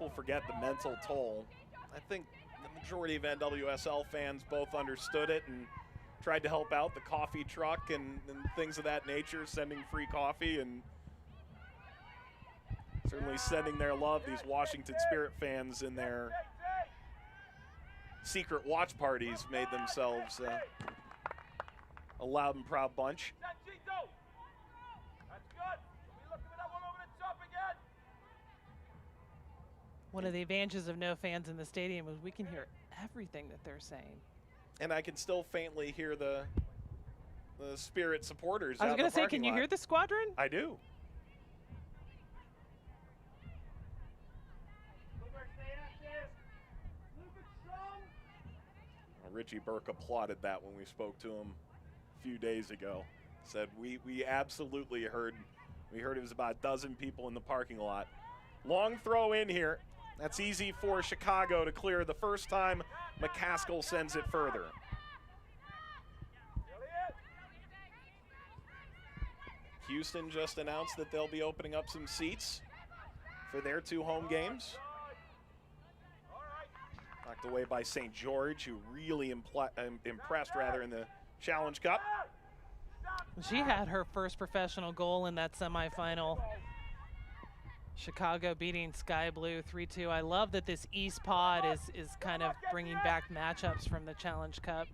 people forget the mental toll. I think the majority of NWSL fans both understood it and tried to help out the coffee truck and things of that nature, sending free coffee and certainly sending their love. These Washington Spirit fans in their secret watch parties made themselves a loud and proud bunch. One of the advantages of no fans in the stadium is we can hear everything that they're saying. And I can still faintly hear the Spirit supporters. I was going to say, can you hear the squadron? I do. Richie Burke applauded that when we spoke to him a few days ago. Said we absolutely heard. We heard it was about a dozen people in the parking lot. Long throw in here. That's easy for Chicago to clear the first time. McCaskill sends it further. Houston just announced that they'll be opening up some seats for their 2 home games. Knocked away by St. George, who really impressed in the Challenge Cup. She had her first professional goal in that semifinal. Chicago beating Sky Blue 3-2. I love that this East pod is kind of bringing back matchups from the Challenge Cup.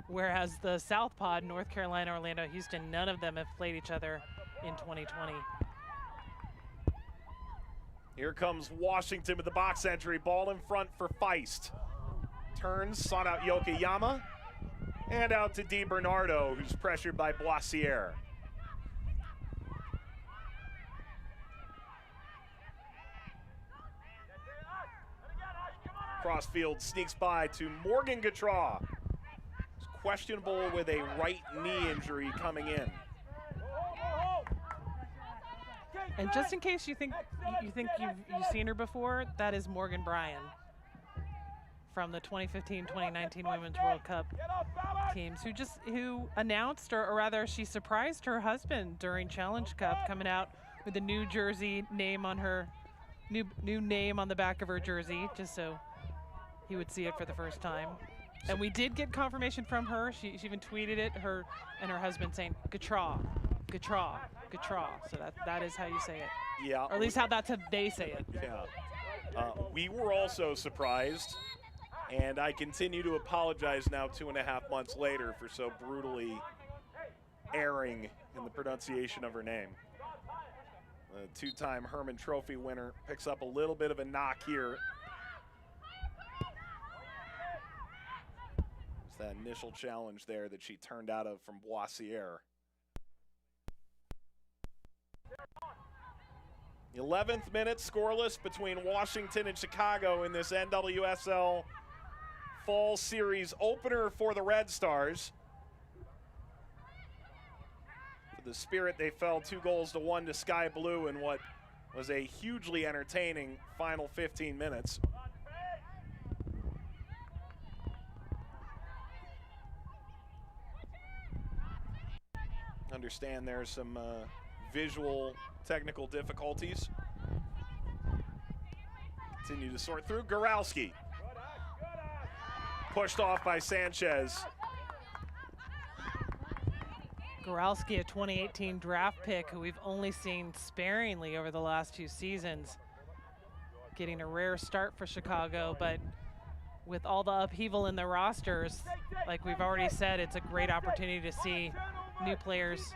Whereas the South pod, North Carolina, Orlando, Houston, none of them have played each other in 2020. Here comes Washington with the box entry. Ball in front for Feist. Turns, sought out Yokoyama. And out to DiBernardo, who's pressured by Boissiere. Crossfield sneaks by to Morgan Gautrat. He's questionable with a right knee injury coming in. And just in case you think you've seen her before, that is Morgan Bryan from the 2015-2019 Women's World Cup teams, who announced, or rather she surprised her husband during Challenge Cup, coming out with a new jersey name on her, new name on the back of her jersey, just so he would see it for the first time. And we did get confirmation from her. She even tweeted it, her and her husband, saying Gautrat, Gautrat, Gautrat. So that is how you say it. Yeah. Or at least that's how they say it. Yeah. We were also surprised, and I continue to apologize now 2.5 months later for so brutally erring in the pronunciation of her name. The 2-time Hermann Trophy winner picks up a little bit of a knock here. It's that initial challenge there that she turned out of from Boissiere. 11th minute scoreless between Washington and Chicago in this NWSL Fall Series opener for the Red Stars. For the Spirit, they fell 2-1 to Sky Blue in what was a hugely entertaining final 15 minutes. Understand there's some visual technical difficulties. Continue to sort through. Goralski pushed off by Sanchez. Goralski, a 2018 draft pick who we've only seen sparingly over the last 2 seasons, getting a rare start for Chicago, but with all the upheaval in the rosters, like we've already said, it's a great opportunity to see new players.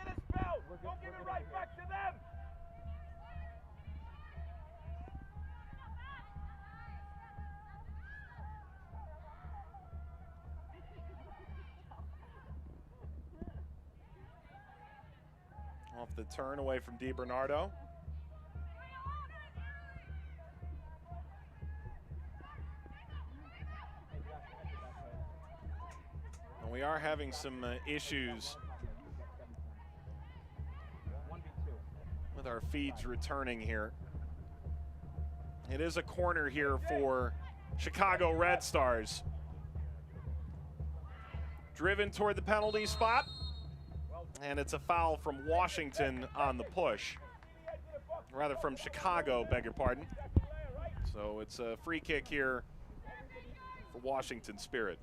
Off the turn away from DiBernardo. And we are having some issues with our feeds returning here. It is a corner here for Chicago Red Stars. Driven toward the penalty spot. And it's a foul from Washington on the push. rather from Chicago, beg your pardon. So it's a free kick here for Washington Spirit.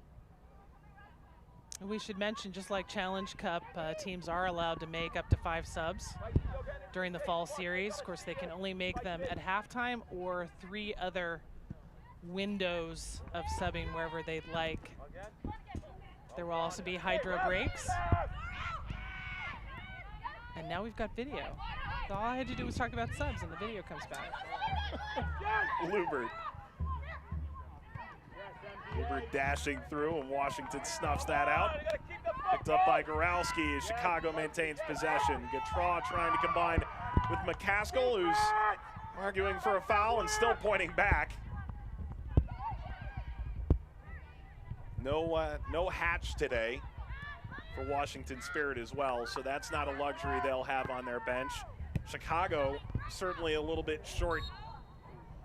We should mention, just like Challenge Cup, teams are allowed to make up to 5 subs during the fall series. Of course, they can only make them at halftime or 3 other windows of subbing wherever they'd like. There will also be hydro breaks. And now we've got video. So all I had to do was talk about subs and the video comes back. Lubert dashing through, and Washington snuffs that out. Picked up by Goralski as Chicago maintains possession. Gautreau trying to combine with McCaskill, who's arguing for a foul and still pointing back. No Hatch today for Washington Spirit as well, so that's not a luxury they'll have on their bench. Chicago certainly a little bit short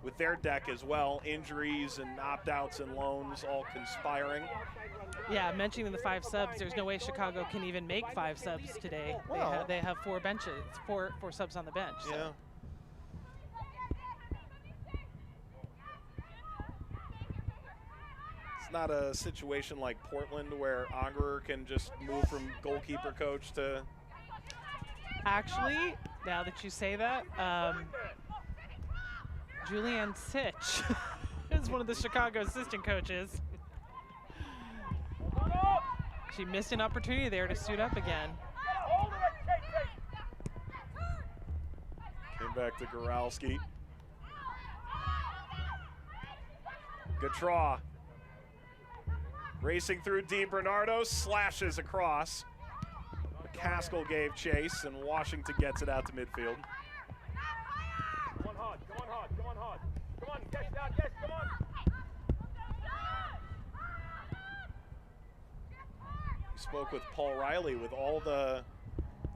with their deck as well. Injuries and opt-outs and loans all conspiring. Yeah, mentioning the 5 subs, there's no way Chicago can even make 5 subs today. Well, they have 4 benches, four subs on the bench. So. Yeah. It's not a situation like Portland where Augerer can just move from goalkeeper coach to... Actually, now that you say that, Julianne Sitch is one of the Chicago assistant coaches. She missed an opportunity there to suit up again. Came back to Goralski. Gautreau racing through deep. Bernardo slashes across. McCaskill gave chase, and Washington gets it out to midfield. Come on hard, come on hard, come on hard. Come on, yes, down, yes, come on. We spoke with Paul Riley with all the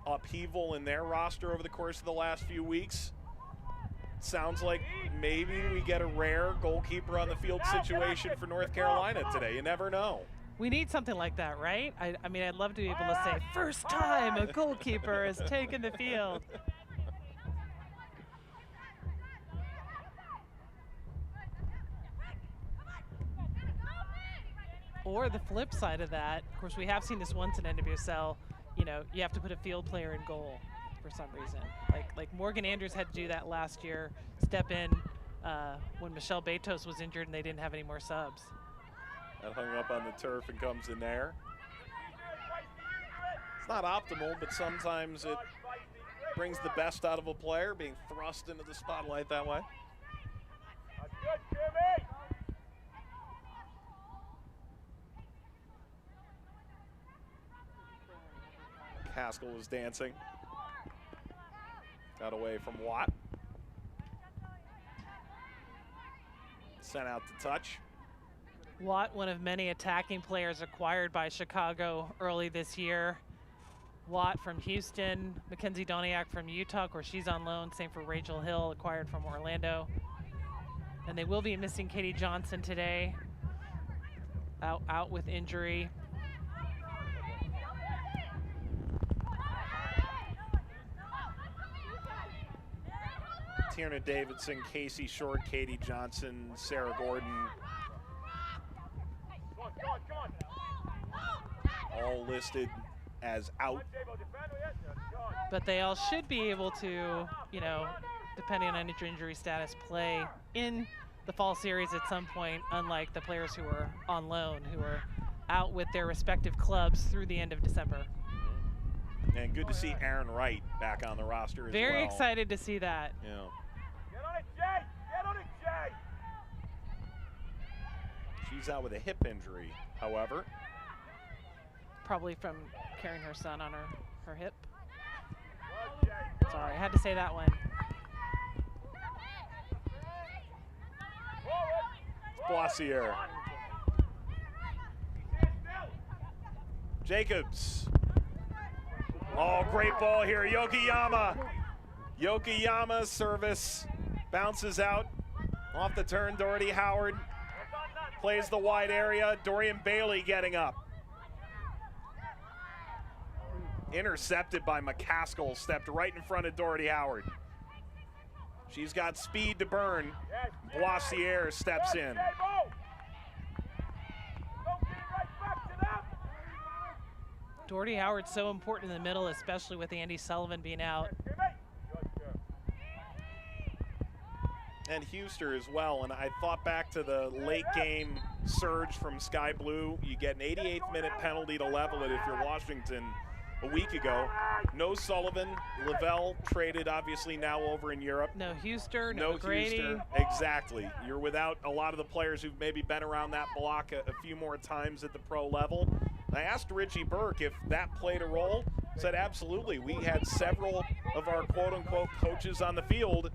upheaval in their roster over the course of the last few weeks. Sounds like maybe we get a rare goalkeeper on the field situation for North Carolina today. You never know. We need something like that, right? I mean, I'd love to be able to say, first time a goalkeeper has taken the field. Or the flip side of that, of course, we have seen this once in NWSL, you know, you have to put a field player in goal for some reason. Like Morgan Andrews had to do that last year, step in when Michelle Betos was injured and they didn't have any more subs. That hung up on the turf and comes in there. It's not optimal, but sometimes it brings the best out of a player, being thrust into the spotlight that way. That's good, Jimmy. Haskell was dancing. Got away from Watt. Sent out to touch. Watt, one of many attacking players acquired by Chicago early this year. Watt from Houston, Mackenzie Doniak from Utah, where she's on loan. Same for Rachel Hill, acquired from Orlando. And they will be missing Katie Johnson today, out with injury. Tierna Davidson, Casey Short, Katie Johnson, Sarah Gordon. All listed as out. But they all should be able to, you know, depending on injury status, play in the fall series at some point, unlike the players who are on loan, who are out with their respective clubs through the end of December. And good to see Aaron Wright back on the roster as well. Very excited to see that. Yeah. Get on it, Jay! Get on it, Jay! She's out with a hip injury, however. Probably from carrying her son on her hip. Sorry, I had to say that one. Boissier. Jacobs. Oh, great ball here, Yokoyama. Yokoyama service bounces out off the turn. Doherty Howard plays the wide area. Dorian Bailey getting up. Intercepted by McCaskill, stepped right in front of Doherty Howard. She's got speed to burn. Boissiere steps in. Doherty Howard's so important in the middle, especially with Andy Sullivan being out. And Huster as well. And I thought back to the late game surge from Sky Blue. You get an 88th minute penalty to level it if you're Washington a week ago. No Sullivan. Lavelle traded obviously now over in Europe. No Huster, no Grady. Huster. Exactly. You're without a lot of the players who've maybe been around that block a few more times at the pro level. I asked Richie Burke if that played a role. Said absolutely. We had several of our quote-unquote coaches on the field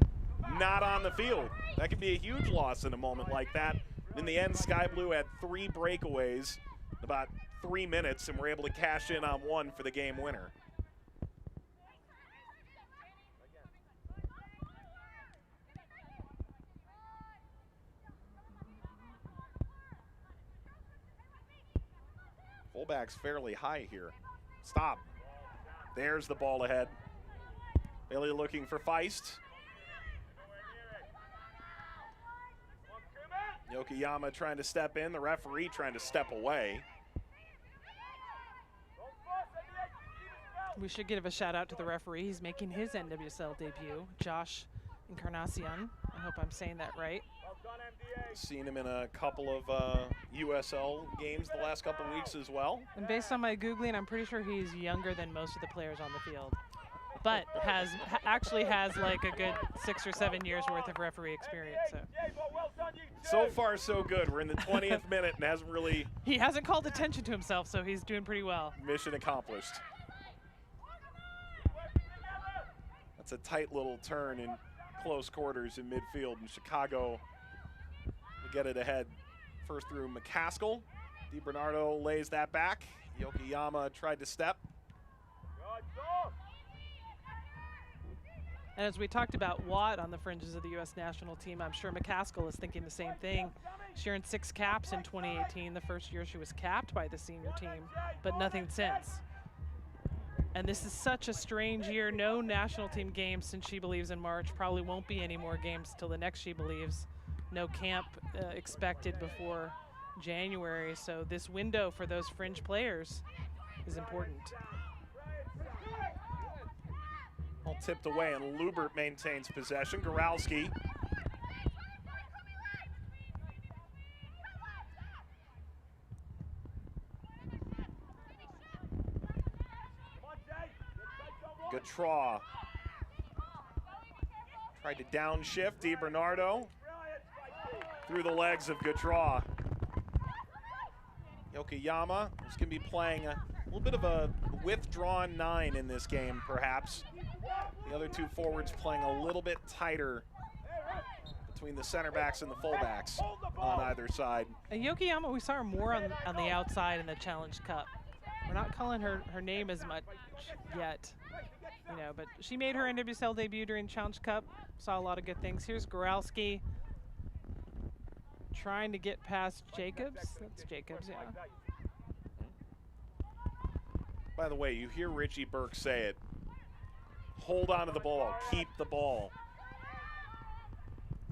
not on the field. That could be a huge loss in a moment like that. In the end, Sky Blue had 3 breakaways, about 3 minutes, and were able to cash in on 1 for the game winner. Fullback's fairly high here. Stop. There's the ball ahead. Bailey looking for Feist. Yokoyama trying to step in, the referee trying to step away. We should give a shout out to the referee. He's making his NWSL debut, Josh Encarnacion. I hope I'm saying that right. Seen him in a couple of USL games the last couple of weeks as well. And based on my Googling, I'm pretty sure he's younger than most of the players on the field, but actually has like a good 6 or 7 years worth of referee experience. So far, so good. We're in the 20th minute and hasn't really... He hasn't called attention to himself, so he's doing pretty well. Mission accomplished. That's a tight little turn in close quarters in midfield, and Chicago will get it ahead. First through McCaskill. DiBernardo lays that back. Yokoyama tried to step. And as we talked about Watt on the fringes of the U.S. national team, I'm sure McCaskill is thinking the same thing. She earned 6 caps in 2018, the first year she was capped by the senior team, but nothing since. And this is such a strange year. No national team games since She Believes in March. Probably won't be any more games till the next She Believes. No camp expected before January. So this window for those fringe players is important. All tipped away, and Lubert maintains possession. Goralski. Gautreau. Tried to downshift. DiBernardo. Through the legs of Gautreau. Yokoyama is going to be playing a little bit of a withdrawn 9 in this game, perhaps. The other 2 forwards playing a little bit tighter between the center backs and the fullbacks on either side. And Yokoyama, we saw her more on the outside in the Challenge Cup. We're not calling her name as much yet, you know, but she made her NWSL debut during Challenge Cup. Saw a lot of good things. Here's Goralski trying to get past Jacobs. That's Jacobs, yeah. By the way, you hear Richie Burke say it. Hold on to the ball. Keep the ball.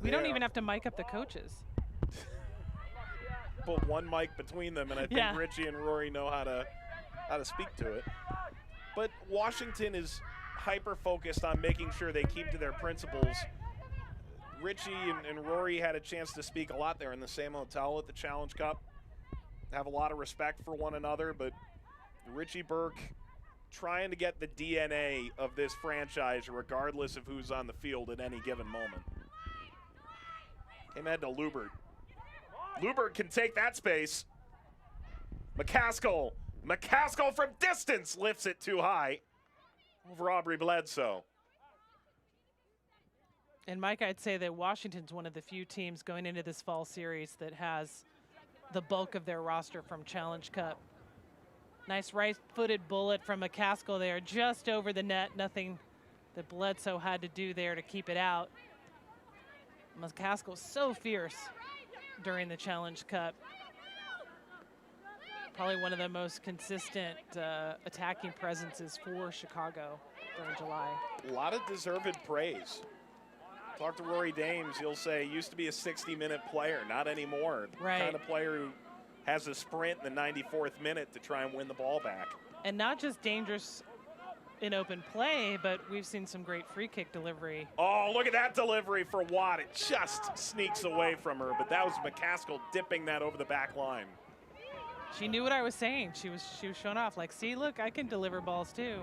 We don't even have to mic up the coaches. Put one mic between them, and I think Richie and Rory know how to speak to it. But Washington is hyper-focused on making sure they keep to their principles. Richie and Rory had a chance to speak a lot there in the same hotel at the Challenge Cup. Have a lot of respect for one another, but Richie Burke trying to get the DNA of this franchise regardless of who's on the field at any given moment. Came ahead to Lubert. Lubert can take that space. McCaskill. McCaskill from distance lifts it too high over Aubrey Bledsoe. And Mike, I'd say that Washington's one of the few teams going into this fall series that has the bulk of their roster from Challenge Cup. Nice right-footed bullet from McCaskill there, just over the net. Nothing that Bledsoe had to do there to keep it out. McCaskill so fierce during the Challenge Cup. Probably one of the most consistent attacking presences for Chicago during July. A lot of deserved praise. Talk to Rory Dames, he'll say, used to be a 60-minute player, not anymore. Right. The kind of player who has a sprint in the 94th minute to try and win the ball back. And not just dangerous in open play, but we've seen some great free kick delivery. Oh, look at that delivery for Watt. It just sneaks away from her, but that was McCaskill dipping that over the back line. She knew what I was saying. She was showing off, like, see, look, I can deliver balls too.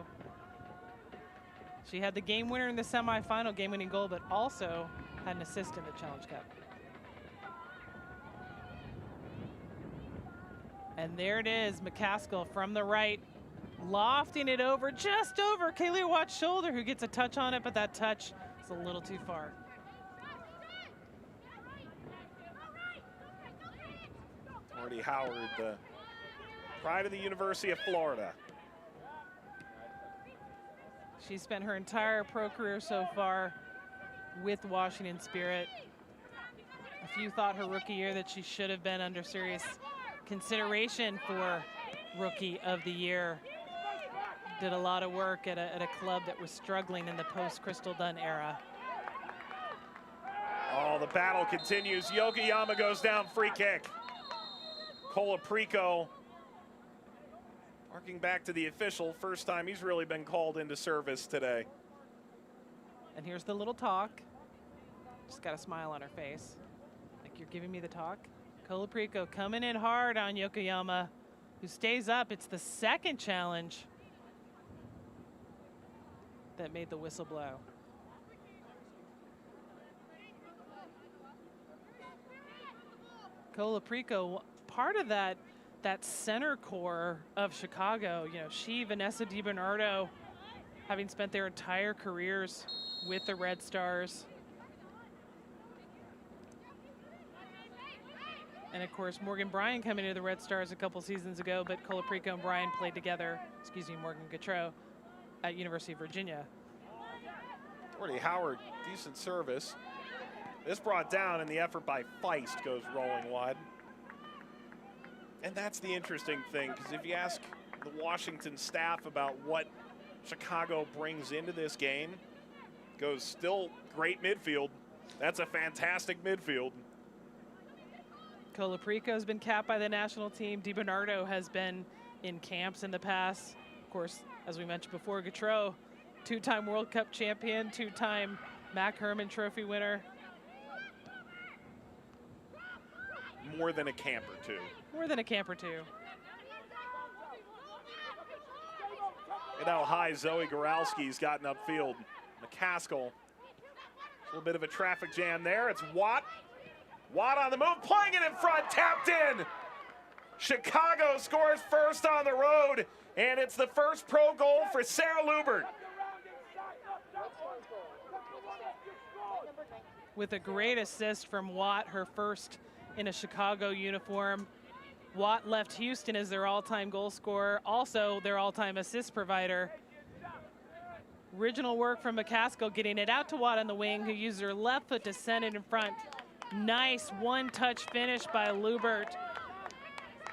She had the game winner in the semifinal, game-winning goal, but also had an assist in the Challenge Cup. And there it is, McCaskill from the right, lofting it over, just over Kaylee Watt's shoulder, who gets a touch on it, but that touch is a little too far. Marty Howard, the pride of the University of Florida. She spent her entire pro career so far with Washington Spirit. A few thought her rookie year that she should have been under serious consideration for Rookie of the Year. Did a lot of work at a club that was struggling in the post-Crystal Dunn era. Oh, the battle continues. Yokoyama goes down, free kick. Colaprico marking back to the official. First time he's really been called into service today. And here's the little talk. Just got a smile on her face. Like, you're giving me the talk. Colaprico coming in hard on Yokoyama, who stays up. It's the second challenge that made the whistle blow. Colaprico, part of that center core of Chicago, you know, she, Vanessa DiBernardo, having spent their entire careers with the Red Stars. And of course, Morgan Bryan coming into the Red Stars a couple seasons ago, but Colaprico and Bryan played together, Morgan Gautreau, at University of Virginia. Marty Howard, decent service. This brought down, and the effort by Feist goes rolling wide. And that's the interesting thing, because if you ask the Washington staff about what Chicago brings into this game, goes still great midfield. That's a fantastic midfield. Colaprico has been capped by the national team. DiBernardo has been in camps in the past. Of course, as we mentioned before, Gautreau, two-time World Cup champion, two-time Mac Hermann Trophy winner. More than a camper, too. More than a camper, too. And how high Zoe Goralski's gotten upfield. McCaskill, a little bit of a traffic jam there. It's Watt. Watt on the move, playing it in front, tapped in. Chicago scores first on the road, and it's the first pro goal for Sarah Lubert. With a great assist from Watt, her first in a Chicago uniform. Watt left Houston as their all-time goal scorer, also their all-time assist provider. Original work from McCaskill, getting it out to Watt on the wing, who used her left foot to send it in front. Nice one-touch finish by Lubert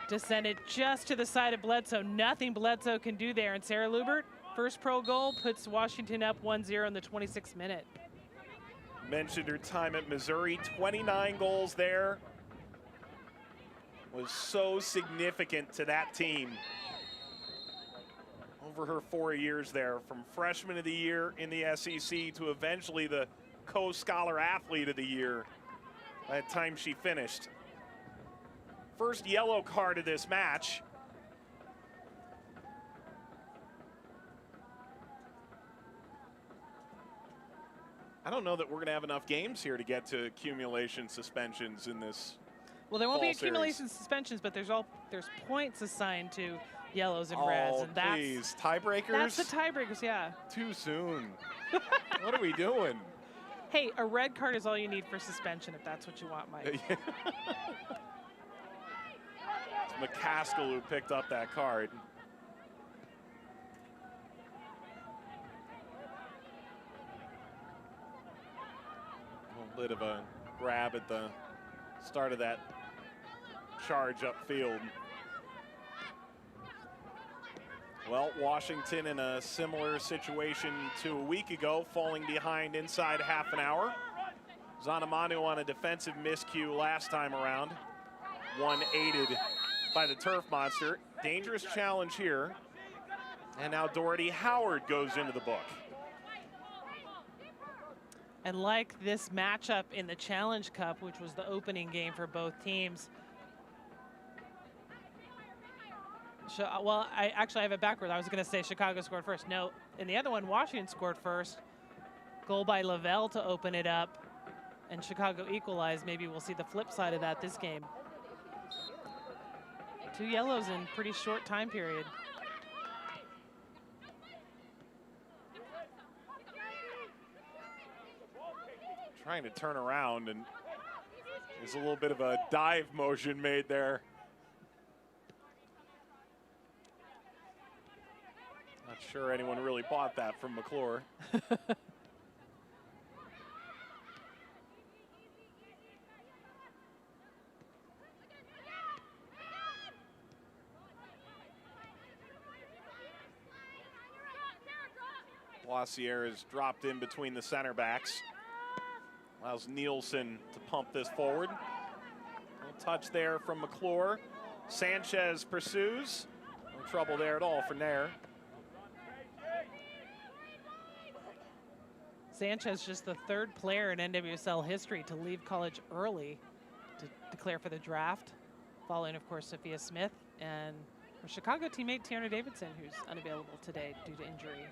to send it just to the side of Bledsoe. Nothing Bledsoe can do there. And Sarah Lubert, first pro goal, puts Washington up 1-0 in the 26th minute. Mentioned her time at Missouri, 29 goals there. Was so significant to that team over her 4 years there, from freshman of the year in the SEC to eventually the co-scholar athlete of the year by the time she finished. First yellow card of this match. I don't know that we're going to have enough games here to get to accumulation suspensions in this. Well, there won't be fall accumulation series. suspensions, but there's points assigned to yellows and reds, and that's please, tiebreakers. That's the tiebreakers, yeah. Too soon. What are we doing? Hey, a red card is all you need for suspension if that's what you want, Mike. It's McCaskill who picked up that card. A little bit of a grab at the start of that charge upfield. Well, Washington in a similar situation to a week ago, falling behind inside half an hour. Zanamanu on a defensive miscue last time around. One aided by the Turf Monster. Dangerous challenge here. And now Doherty Howard goes into the book. And like this matchup in the Challenge Cup, which was the opening game for both teams. Well, I have it backwards. I was going to say Chicago scored first. No, in the other one, Washington scored first. Goal by Lavelle to open it up. And Chicago equalized. Maybe we'll see the flip side of that this game. 2 yellows in pretty short time period. Trying to turn around, and there's a little bit of a dive motion made there. Not sure anyone really bought that from McClure. Boissiere is dropped in between the center backs. Allows Nielsen to pump this forward. No touch there from McClure. Sanchez pursues. No trouble there at all for Nair. Sanchez just the 3rd player in NWSL history to leave college early to declare for the draft, following, of course, Sophia Smith and her Chicago teammate Tiana Davidson, who's unavailable today due to injury.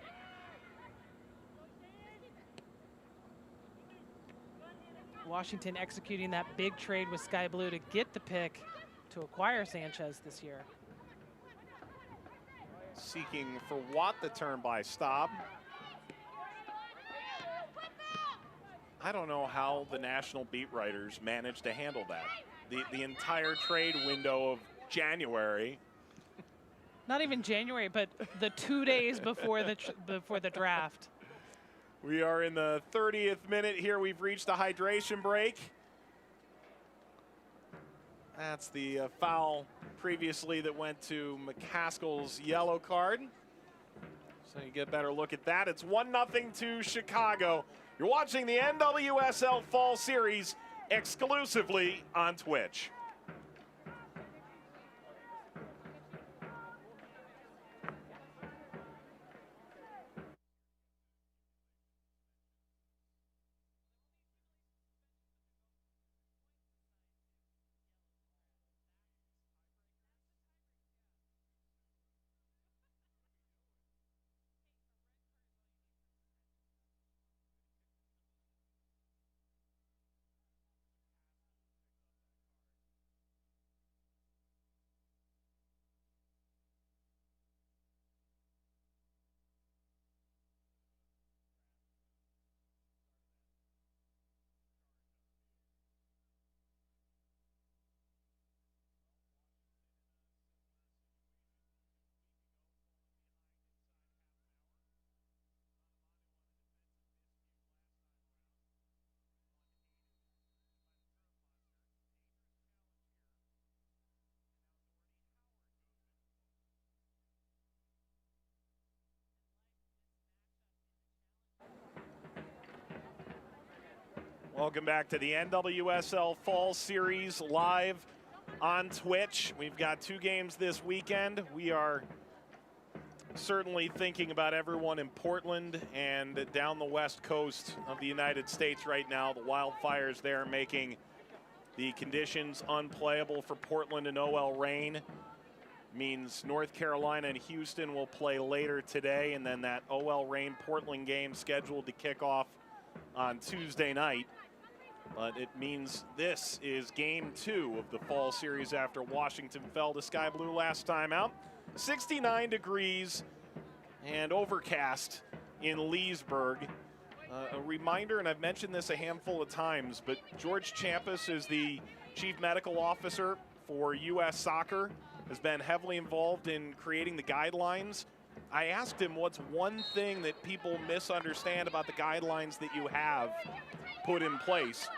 Washington executing that big trade with Sky Blue to get the pick to acquire Sanchez this year. Seeking for Watt the turn by Staub. I don't know how the national beat writers managed to handle that. The entire trade window of January. Not even January, but the 2 days before the draft. We are in the 30th minute here. We've reached a hydration break. That's the foul previously that went to McCaskill's yellow card. So you get a better look at that. It's 1-0 to Chicago. You're watching the NWSL Fall Series exclusively on Twitch. Welcome back to the NWSL Fall Series live on Twitch. We've got 2 games this weekend. We are certainly thinking about everyone in Portland and down the west coast of the United States right now. The wildfires there making the conditions unplayable for Portland and OL Reign. Means North Carolina and Houston will play later today, and then that OL Reign Portland game scheduled to kick off on Tuesday night. But it means this is game 2 of the Fall Series after Washington fell to Sky Blue last time out. 69 degrees and overcast in Leesburg. A reminder, and I've mentioned this a handful of times, but George Champas is the Chief Medical Officer for U.S. Soccer, has been heavily involved in creating the guidelines. I asked him what's one thing that people misunderstand about the guidelines that you have put in place.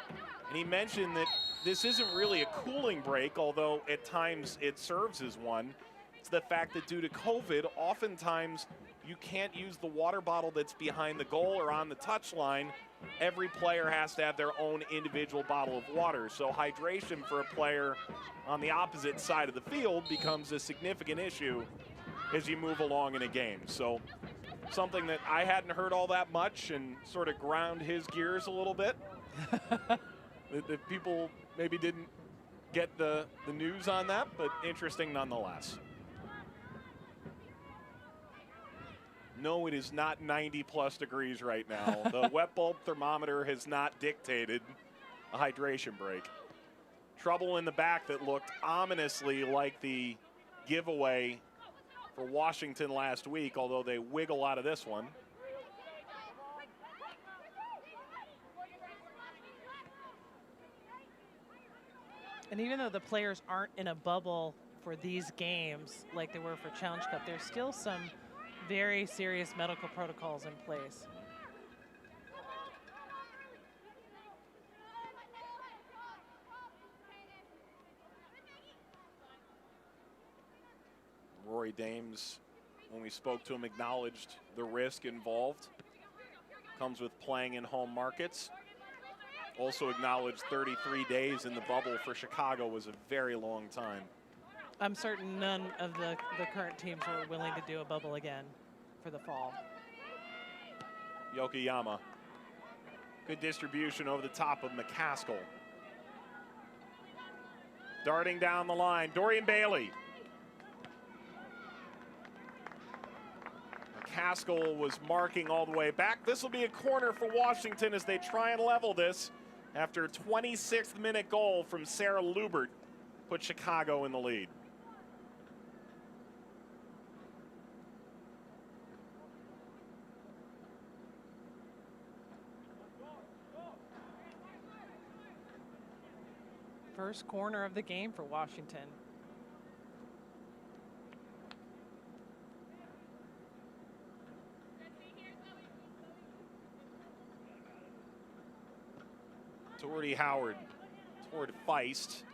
And he mentioned that this isn't really a cooling break, although at times it serves as one. It's the fact that due to COVID, oftentimes you can't use the water bottle that's behind the goal or on the touchline every player has to have their own individual bottle of water. So hydration for a player on the opposite side of the field becomes a significant issue as you move along in a game. So something that I hadn't heard all that much and sort of ground his gears a little bit. that people maybe didn't get the news on that, but interesting nonetheless. No, it is not 90+ degrees right now. The wet bulb thermometer has not dictated a hydration break. Trouble in the back that looked ominously like the giveaway for Washington last week, although they wiggle out of this one. And even though the players aren't in a bubble for these games like they were for Challenge Cup, there's still some very serious medical protocols in place. Rory Dames, when we spoke to him, acknowledged the risk involved. Comes with playing in home markets. Also acknowledged 33 days in the bubble for Chicago was a very long time. I'm certain none of the current teams are willing to do a bubble again for the fall. Yokoyama. Good distribution over the top of McCaskill. Darting down the line, Dorian Bailey. McCaskill was marking all the way back. This will be a corner for Washington as they try and level this after a 26th minute goal from Sarah Lubert put Chicago in the lead. First corner of the game for Washington. Doherty Howard toward Feist.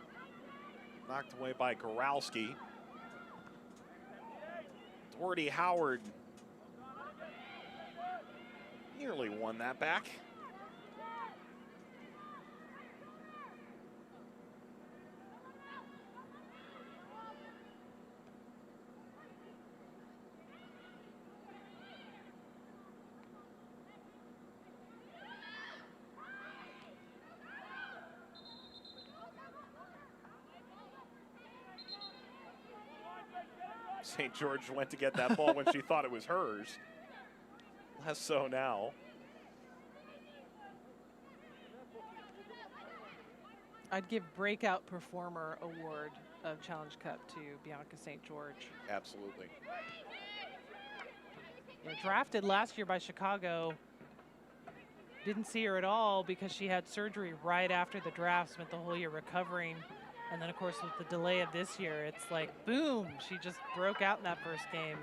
Knocked away by Goralski. Doherty Howard nearly won that back. St. George went to get that ball when she thought it was hers. Less so now. I'd give Breakout Performer Award of Challenge Cup to Bianca St. George. Absolutely. Yeah, drafted last year by Chicago. Didn't see her at all because she had surgery right after the draft, spent the whole year recovering. And then, of course, with the delay of this year, it's like, boom, she just broke out in that first game.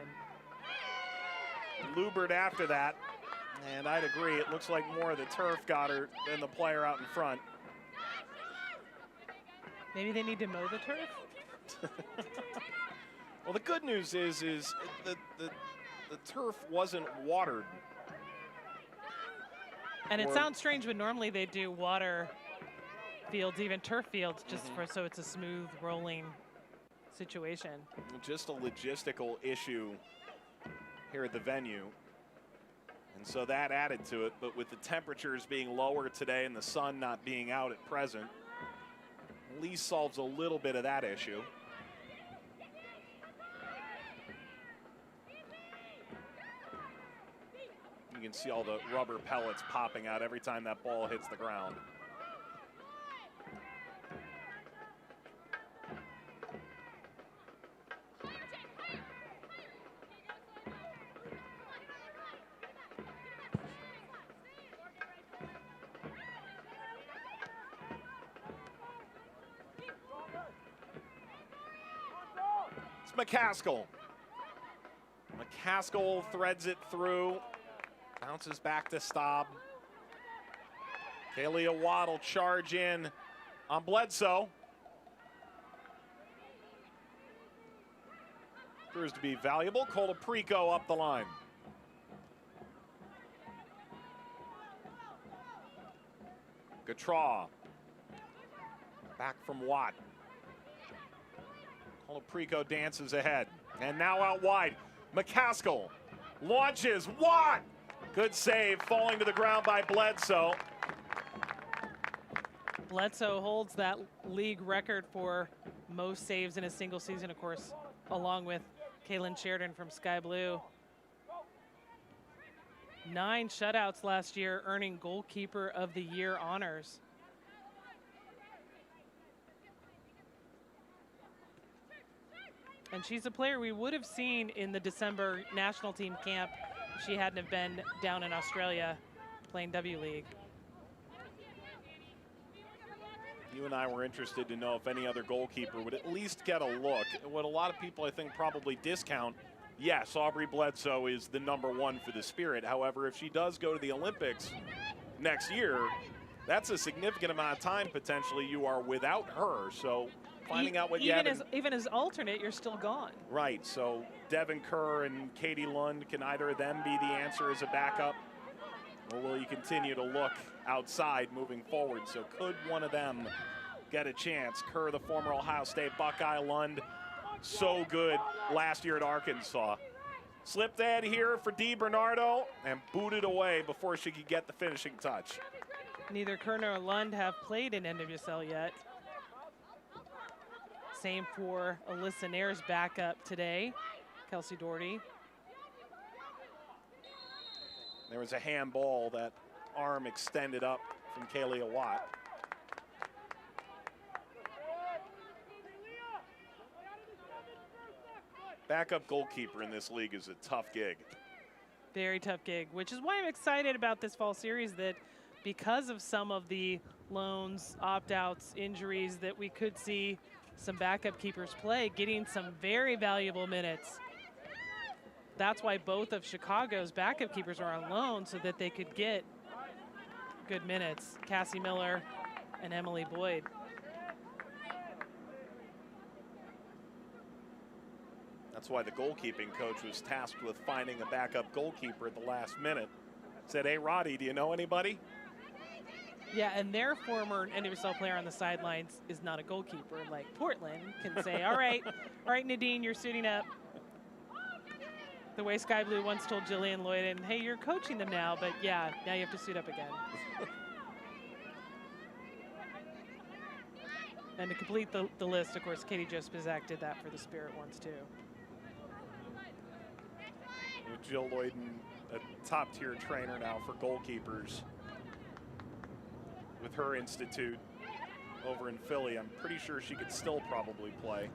And Lubert after that, and I'd agree, it looks like more of the turf got her than the player out in front. Maybe they need to mow the turf? Well, the good news is the turf wasn't watered. And it sounds strange, but normally they do water fields, even turf fields, just so it's a smooth rolling situation. Just a logistical issue here at the venue. And so that added to it, but with the temperatures being lower today and the sun not being out at present, at least solves a little bit of that issue. You can see all the rubber pellets popping out every time that ball hits the ground. McCaskill. McCaskill threads it through, bounces back to Staub. Kalia Watt charge in on Bledsoe. Proves to be valuable. Colaprico up the line. Gautreau. Back from Watt. Colaprico dances ahead. And now out wide. McCaskill launches. Watt! Good save, falling to the ground by Bledsoe. Bledsoe holds that league record for most saves in a single season, of course, along with Kaylin Sheridan from Sky Blue. 9 shutouts last year, earning Goalkeeper of the Year honors. And she's a player we would have seen in the December national team camp if she hadn't have been down in Australia playing W League. You and I were interested to know if any other goalkeeper would at least get a look. What a lot of people, I think, probably discount, yes, Aubrey Bledsoe is the #1 for the Spirit. However, if she does go to the Olympics next year, that's a significant amount of time potentially you are without her. So finding out what you have. Even as alternate, you're still gone. Right, so Devin Kerr and Katie Lund, can either of them be the answer as a backup? Or will you continue to look outside moving forward? So could one of them get a chance? Kerr, the former Ohio State Buckeye. Lund, so good last year at Arkansas. Slipped ahead here for DiBernardo and booted away before she could get the finishing touch. Neither Kerr nor Lund have played in NWSL yet. Same for Alyssa Nair's backup today, Kelsey Doherty. There was a handball, that arm extended up from Kalia Watt. Backup goalkeeper in this league is a tough gig. Very tough gig, which is why I'm excited about this fall series, that because of some of the loans, opt-outs, injuries, that we could see some backup keepers play, getting some very valuable minutes. That's why both of Chicago's backup keepers are on loan, so that they could get good minutes. Cassie Miller and Emily Boyd. That's why the goalkeeping coach was tasked with finding a backup goalkeeper at the last minute. Said, hey, Roddy, do you know anybody? Yeah, and their former NWSL player on the sidelines is not a goalkeeper. Like Portland can say, all right, Nadine, you're suiting up. The way Sky Blue once told Jillian Lloyd, and hey, you're coaching them now, but yeah, now you have to suit up again. And to complete the list, of course, Katie Jo Spizak did that for the Spirit once too. Jill Lloyden, a top-tier trainer now for goalkeepers with her institute over in Philly. I'm pretty sure she could still probably play.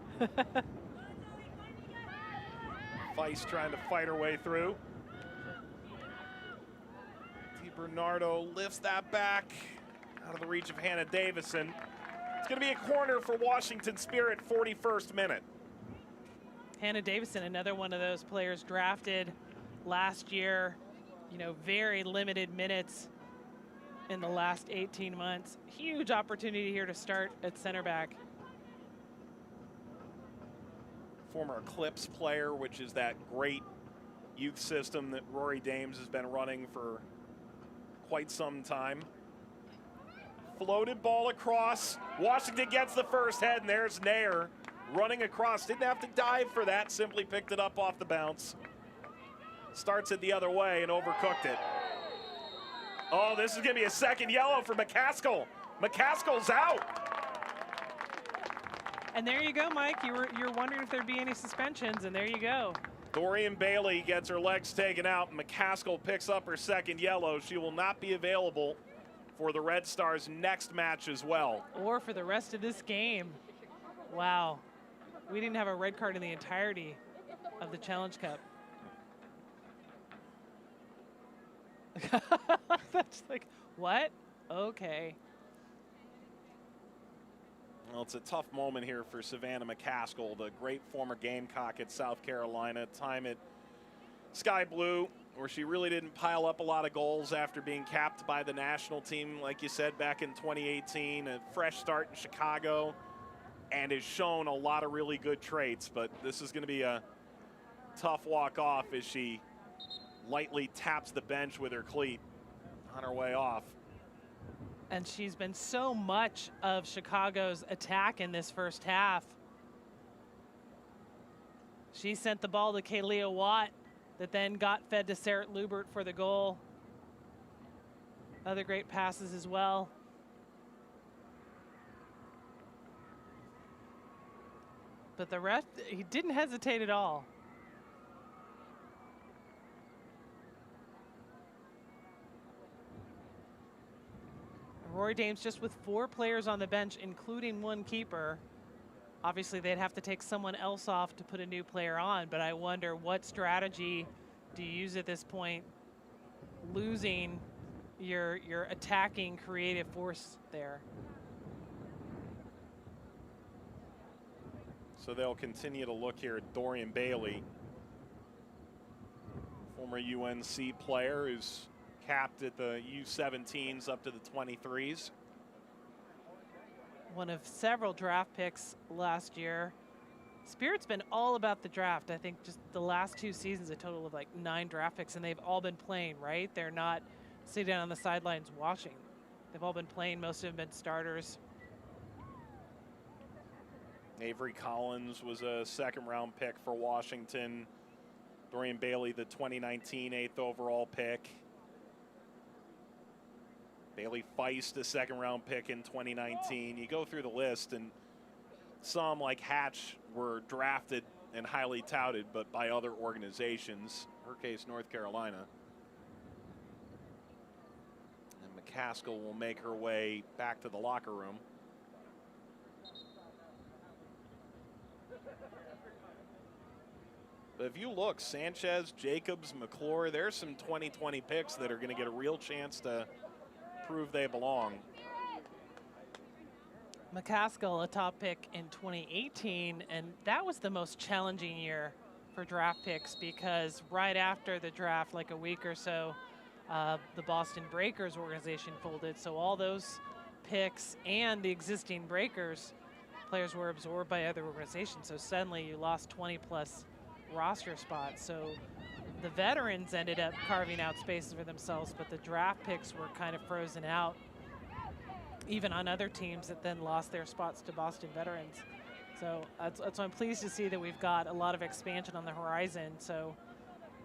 Weiss trying to fight her way through. DiBernardo lifts that back out of the reach of Hannah Davison. It's going to be a corner for Washington Spirit, 41st minute. Hannah Davison, another one of those players drafted last year, you know, very limited minutes in the last 18 months. Huge opportunity here to start at center back. Former Eclipse player, which is that great youth system that Rory Dames has been running for quite some time. Floated ball across. Washington gets the first head, and there's Nair running across. Didn't have to dive for that, simply picked it up off the bounce. Starts it the other way and overcooked it. Oh, this is going to be a second yellow for McCaskill. McCaskill's out. And there you go, Mike. You're wondering if there'd be any suspensions, and there you go. Dorian Bailey gets her legs taken out. McCaskill picks up her second yellow. She will not be available for the Red Stars' next match as well. Or for the rest of this game. Wow. We didn't have a red card in the entirety of the Challenge Cup. That's like, what? Okay. Well, it's a tough moment here for Savannah McCaskill, the great former Gamecock at South Carolina. Time at Sky Blue, where she really didn't pile up a lot of goals after being capped by the national team, like you said, back in 2018. A fresh start in Chicago, and has shown a lot of really good traits. But this is going to be a tough walk off as she lightly taps the bench with her cleat on her way off. And she's been so much of Chicago's attack in this first half. She sent the ball to Kalia Watt that then got fed to Sarah Lubert for the goal. Other great passes as well. But the ref, he didn't hesitate at all. Rory Dames just with 4 players on the bench, including 1 keeper. Obviously, they'd have to take someone else off to put a new player on, but I wonder what strategy do you use at this point, losing your attacking creative force there. So they'll continue to look here at Dorian Bailey, former UNC player who's capped at the U17s up to the 23s. One of several draft picks last year. Spirit's been all about the draft. I think just the last 2 seasons, a total of like 9 draft picks, and they've all been playing, right? They're not sitting on the sidelines watching. They've all been playing. Most of them been starters. Avery Collins was a 2nd-round pick for Washington. Dorian Bailey, the 2019 8th overall pick. Bailey Feist, a 2nd-round pick in 2019. You go through the list, and some, like Hatch, were drafted and highly touted, but by other organizations. Her case, North Carolina. And McCaskill will make her way back to the locker room. But if you look, Sanchez, Jacobs, McClure, there's some 2020 picks that are going to get a real chance to prove they belong. McCaskill, a top pick in 2018, and that was the most challenging year for draft picks because right after the draft, like a week or so, the Boston Breakers organization folded. So all those picks and the existing Breakers players were absorbed by other organizations. So suddenly you lost 20+ roster spots. So the veterans ended up carving out spaces for themselves, but the draft picks were kind of frozen out, even on other teams that then lost their spots to Boston veterans. So that's why I'm pleased to see that we've got a lot of expansion on the horizon. So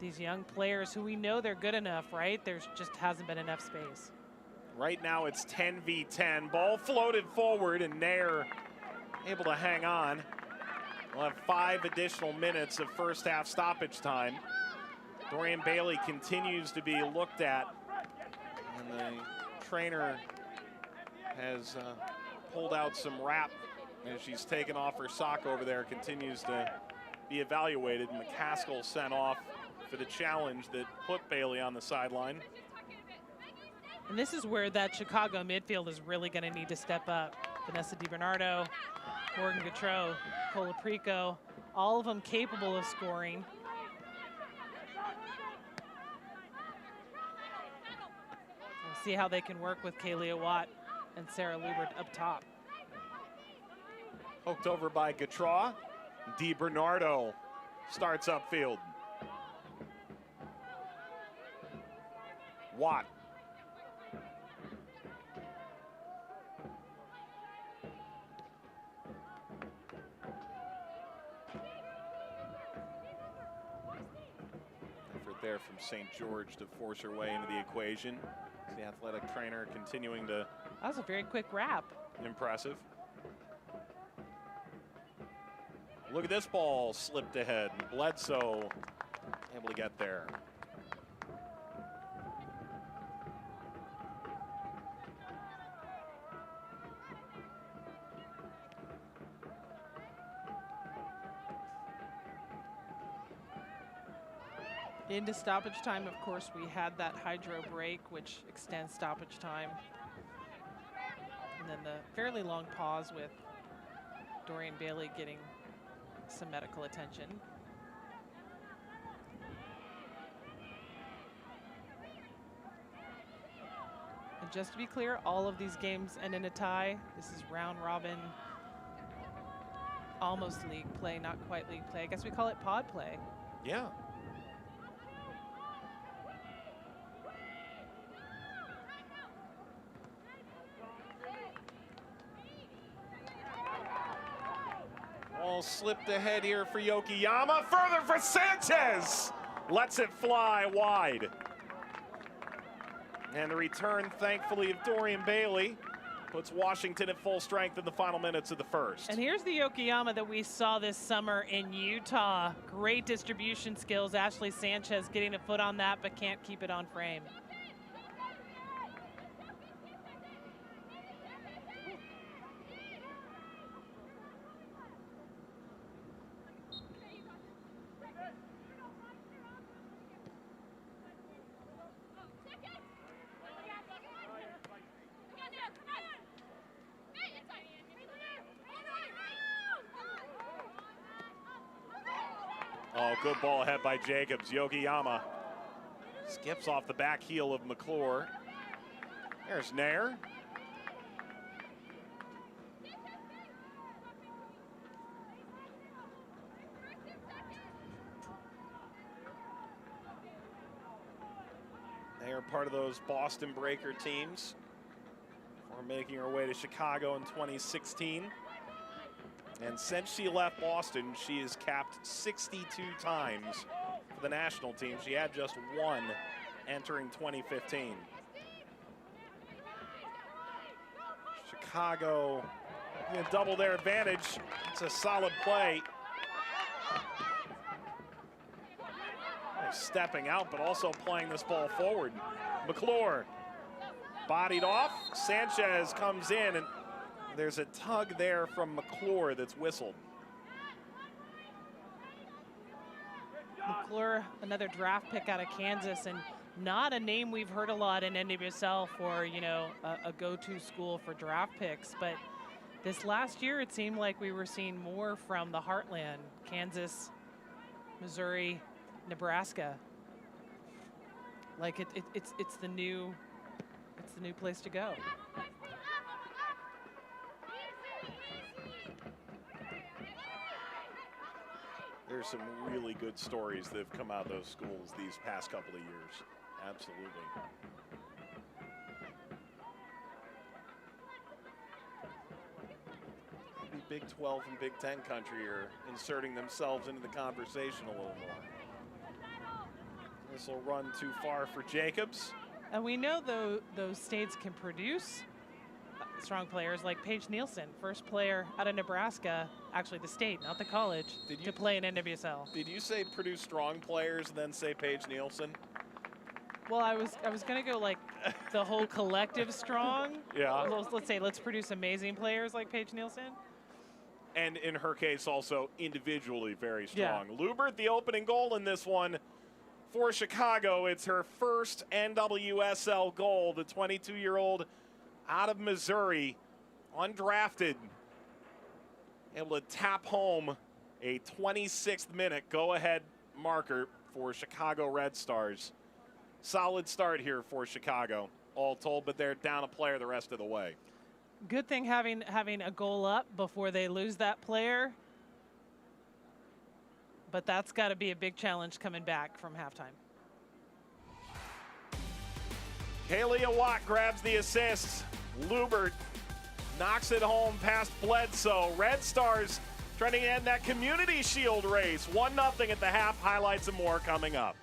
these young players who we know they're good enough, right? There's just hasn't been enough space. Right now it's 10 v 10. Ball floated forward and Nair able to hang on. We'll have 5 additional minutes of first half stoppage time. Dorian Bailey continues to be looked at, and the trainer has pulled out some wrap as she's taken off her sock over there, continues to be evaluated. McCaskill sent off for the challenge that put Bailey on the sideline. And this is where that Chicago midfield is really going to need to step up. Vanessa DiBernardo, Morgan Gautreau, Colaprico, all of them capable of scoring. We'll see how they can work with Kalia Watt and Sarah Lubert up top. Poked over by Gautreau. DiBernardo starts upfield. Watt. Effort there from St. George to force her way into the equation. The athletic trainer continuing to. That was a very quick wrap. Impressive. Look at this ball slipped ahead. Bledsoe able to get there. Into stoppage time, of course, we had that hydro break, which extends stoppage time. And then the fairly long pause with Dorian Bailey getting some medical attention. And just to be clear, all of these games end in a tie. This is round robin, almost league play, not quite league play. I guess we call it pod play. Yeah. almost slipped ahead here for Yokoyama. Further for Sanchez. Lets it fly wide. And the return, thankfully, of Dorian Bailey puts Washington at full strength in the final minutes of the first. And here's the Yokoyama that we saw this summer in Utah. Great distribution skills. Ashley Sanchez getting a foot on that, but can't keep it on frame. Oh, good ball ahead by Jacobs. Yokoyama skips off the back heel of McClure. There's Nair. They are part of those Boston Breaker teams. Before making her way to Chicago in 2016. And since she left Boston, she has capped 62 times for the national team. She had just one entering 2015. Chicago going to double their advantage. It's a solid play. They're stepping out, but also playing this ball forward. McClure bodied off. Sanchez comes in, and there's a tug there from McClure that's whistled. McClure, another draft pick out of Kansas, and not a name we've heard a lot in NWSL for, you know, a go-to school for draft picks. But this last year, it seemed like we were seeing more from the heartland: Kansas, Missouri, Nebraska. Like it's the new place to go. There's some really good stories that have come out of those schools these past couple of years. Absolutely. Maybe Big 12 and Big 10 country are inserting themselves into the conversation a little more. This will run too far for Jacobs. And we know those states can produce strong players like Paige Nielsen, first player out of Nebraska, actually the state, not the college, to play in NWSL. Did you say produce strong players and then say Paige Nielsen? Well, I was gonna go like the whole collective strong. Yeah. Let's produce amazing players like Paige Nielsen. And in her case, also individually very strong. Yeah. Lubert, the opening goal in this one for Chicago. It's her first NWSL goal. The 22-year-old out of Missouri, undrafted, able to tap home a 26th minute go-ahead marker for Chicago Red Stars. Solid start here for Chicago, all told, but they're down a player the rest of the way. Good thing having a goal up before they lose that player, but that's got to be a big challenge coming back from halftime. Kaylia Watt grabs the assist. Lubert knocks it home past Bledsoe. Red Stars trying to end that Community Shield race. 1-0 at the half. Highlights and more coming up.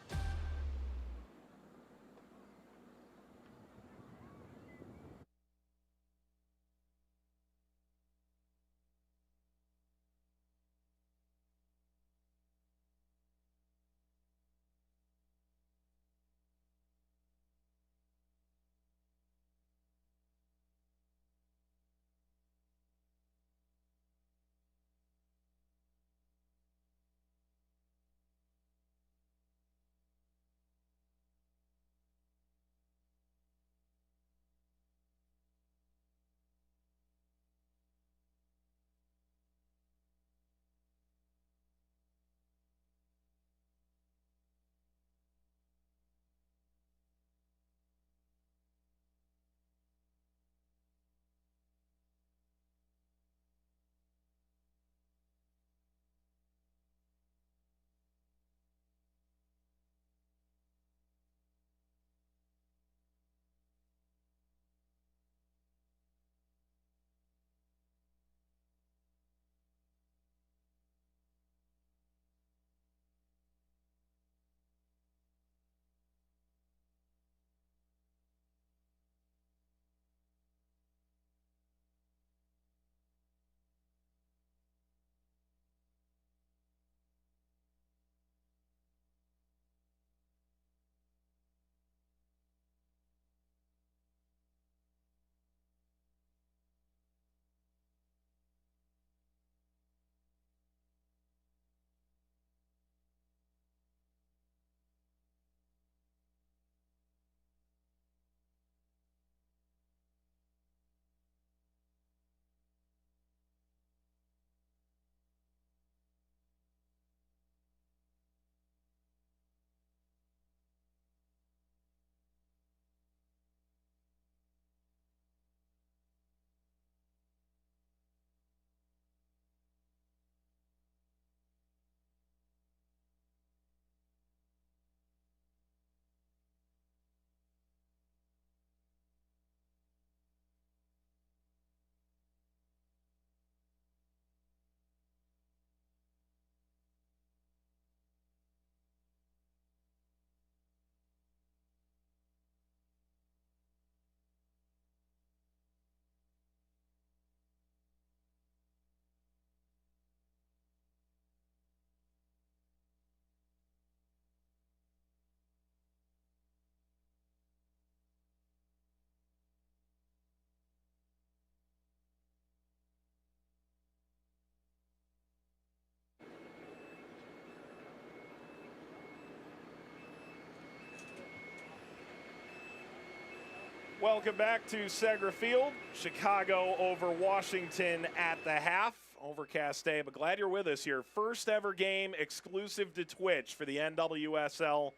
Welcome back to Segra Field. Chicago over Washington at the half. Overcast day, but glad you're with us here. First ever game exclusive to Twitch for the NWSL,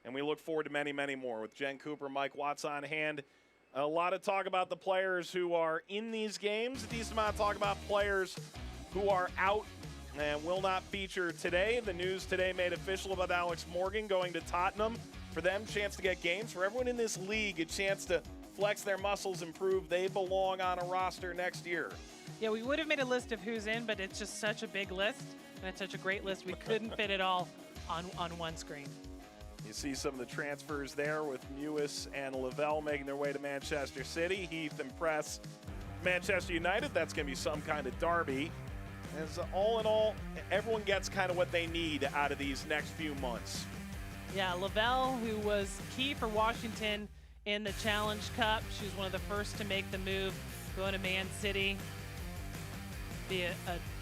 and we look forward to many, many more. With Jen Cooper, Mike Watts on hand. A lot of talk about the players who are in these games. A decent amount of talk about players who are out and will not feature today. The news today made official about Alex Morgan going to Tottenham. For them, chance to get games. For everyone in this league, a chance to flex their muscles and prove they belong on a roster next year. Yeah, we would have made a list of who's in, but it's just such a big list, and it's such a great list, we couldn't fit it all on one screen. You see some of the transfers there with Mewis and Lavelle making their way to Manchester City. Heath and Press, Manchester United. That's going to be some kind of derby. As all in all, everyone gets kind of what they need out of these next few months. Yeah, Lavelle, who was key for Washington in the Challenge Cup. She was one of the first to make the move, going to Man City. Be an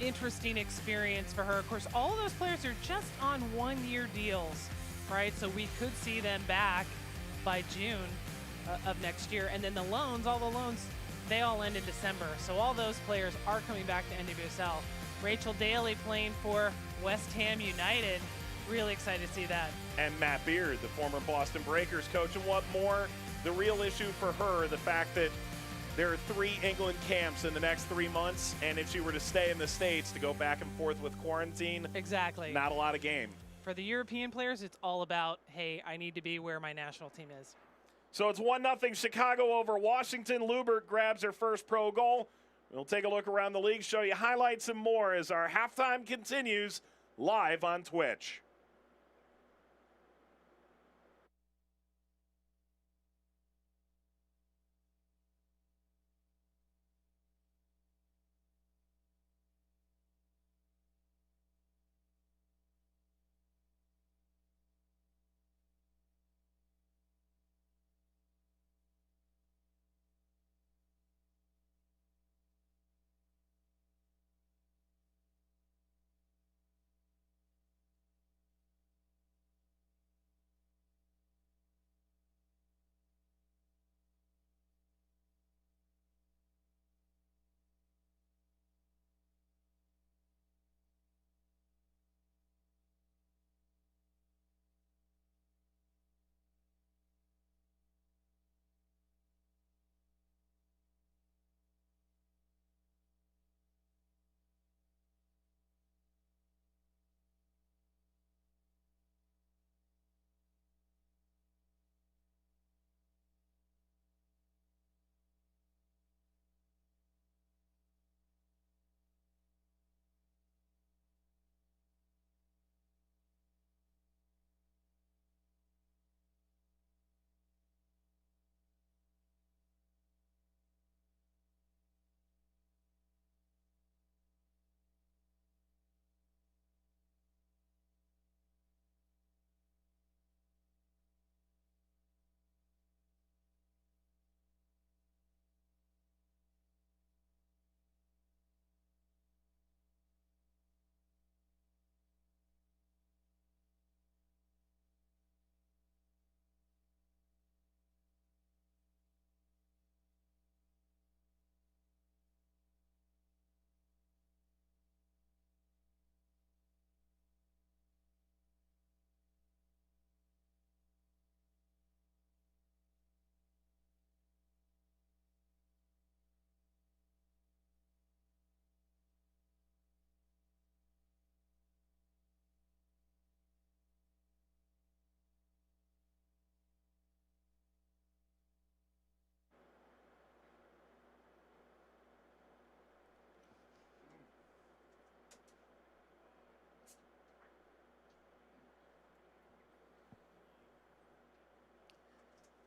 interesting experience for her. Of course, all of those players are just on one-year deals, right? So we could see them back by June of next year. And then the loans, all the loans, they all end in December. So all those players are coming back to NWSL. Rachel Daly playing for West Ham United. Really excited to see that. And Matt Beard, the former Boston Breakers coach. And what more, the real issue for her, the fact that there are 3 England camps in the next 3 months, and if she were to stay in the States to go back and forth with quarantine, exactly, not a lot of game. For the European players, it's all about, hey, I need to be where my national team is. So it's 1-0 Chicago over Washington. Lubert grabs her first pro goal. We'll take a look around the league, show you highlights and more as our halftime continues live on Twitch.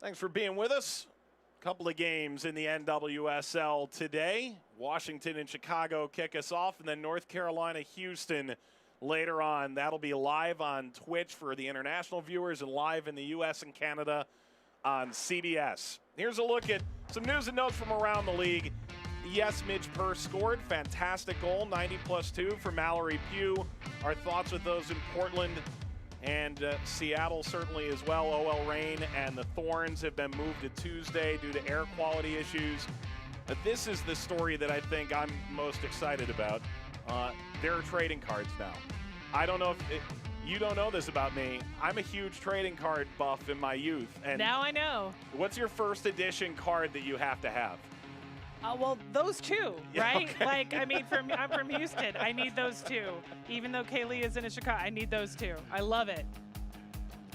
Thanks for being with us. A couple of games in the NWSL today. Washington and Chicago kick us off, and then North Carolina, Houston later on. That'll be live on Twitch for the international viewers and live in the U.S. and Canada on CBS. Here's a look at some news and notes from around the league. Yes, Midge Purse scored. Fantastic goal, 90+2 for Mallory Pugh. Our thoughts with those in Portland and Seattle certainly as well. OL Reign and the Thorns have been moved to Tuesday due to air quality issues. But this is the story that I think I'm most excited about. There are trading cards now. I don't know if you don't know this about me. I'm a huge trading card buff in my youth. And now I know. What's your first edition card that you have to have? Well, those two, right? Okay. Like, I mean, I'm from Houston. I need those two. Even though Kaylee is in Chicago, I need those two. I love it.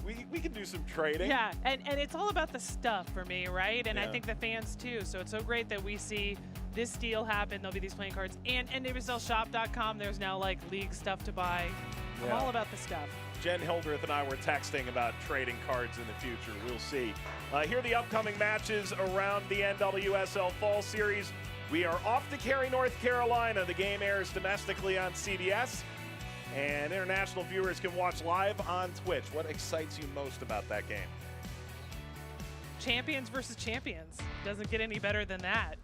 We can do some trading. Yeah, and it's all about the stuff for me, right? And I Yeah. think the fans too. So it's so great that we see this deal happen. There'll be these playing cards. And NWSLshop.com, there's now like league stuff to buy. I'm Yeah. all about the stuff. Jen Hildreth and I were texting about trading cards in the future. We'll see. Here are the upcoming matches around the NWSL Fall Series. We are off to Cary, North Carolina. The game airs domestically on CBS, and international viewers can watch live on Twitch. What excites you most about that game? Champions versus champions. Doesn't get any better than that.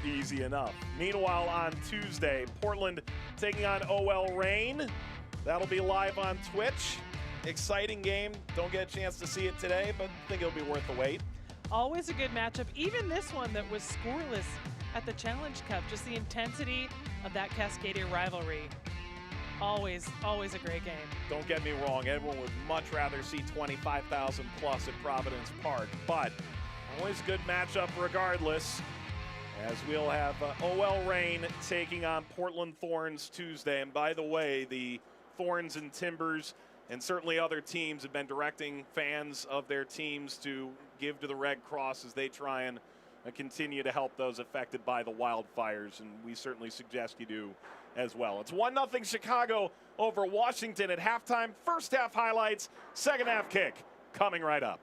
Easy enough. Meanwhile, on Tuesday, Portland taking on OL Reign. That'll be live on Twitch. Exciting game. Don't get a chance to see it today, but I think it'll be worth the wait. Always a good matchup. Even this one that was scoreless at the Challenge Cup. Just the intensity of that Cascadia rivalry. Always a great game. Don't get me wrong, everyone would much rather see 25,000 plus at Providence Park, but always a good matchup regardless, as we'll have OL Reign taking on Portland Thorns Tuesday. And by the way, the Thorns and Timbers and certainly other teams have been directing fans of their teams to give to the Red Cross as they try and continue to help those affected by the wildfires, and we certainly suggest you do as well. It's 1-0 Chicago over Washington at halftime. First half highlights, second half kick coming right up.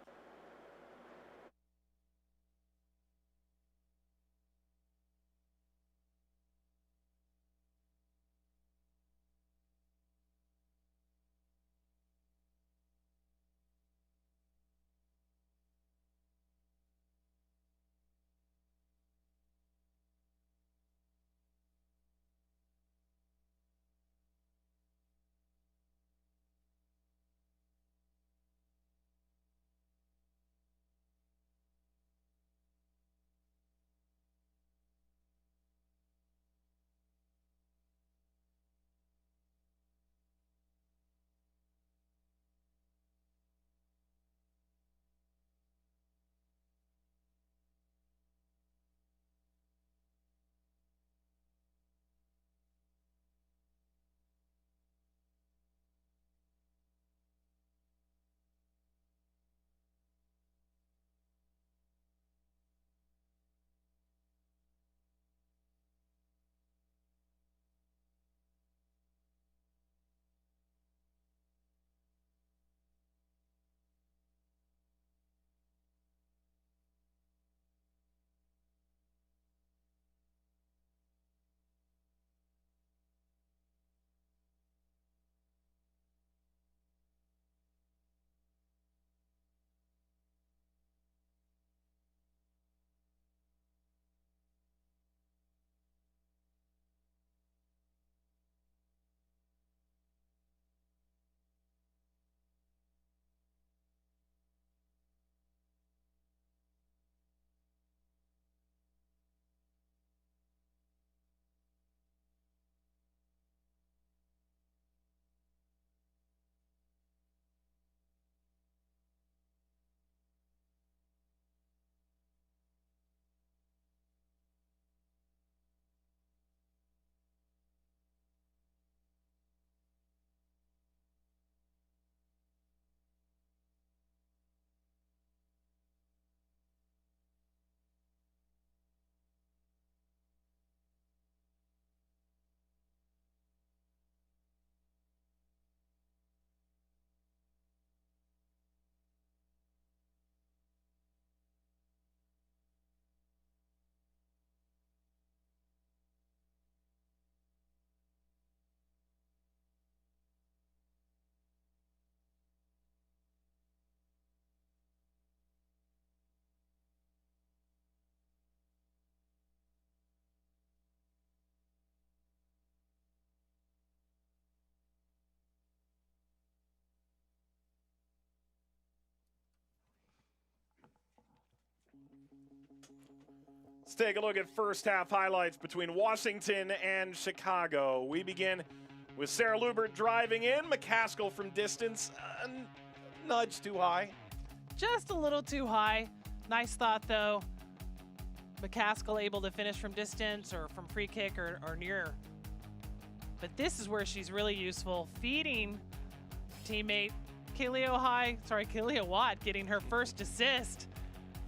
Let's take a look at first half highlights between Washington and Chicago. We begin with Sarah Lubert driving in. McCaskill from distance, nudge too high. Just a little too high. Nice thought, though. McCaskill able to finish from distance or from free kick or near. But this is where she's really useful, feeding teammate Kealia Watt, getting her first assist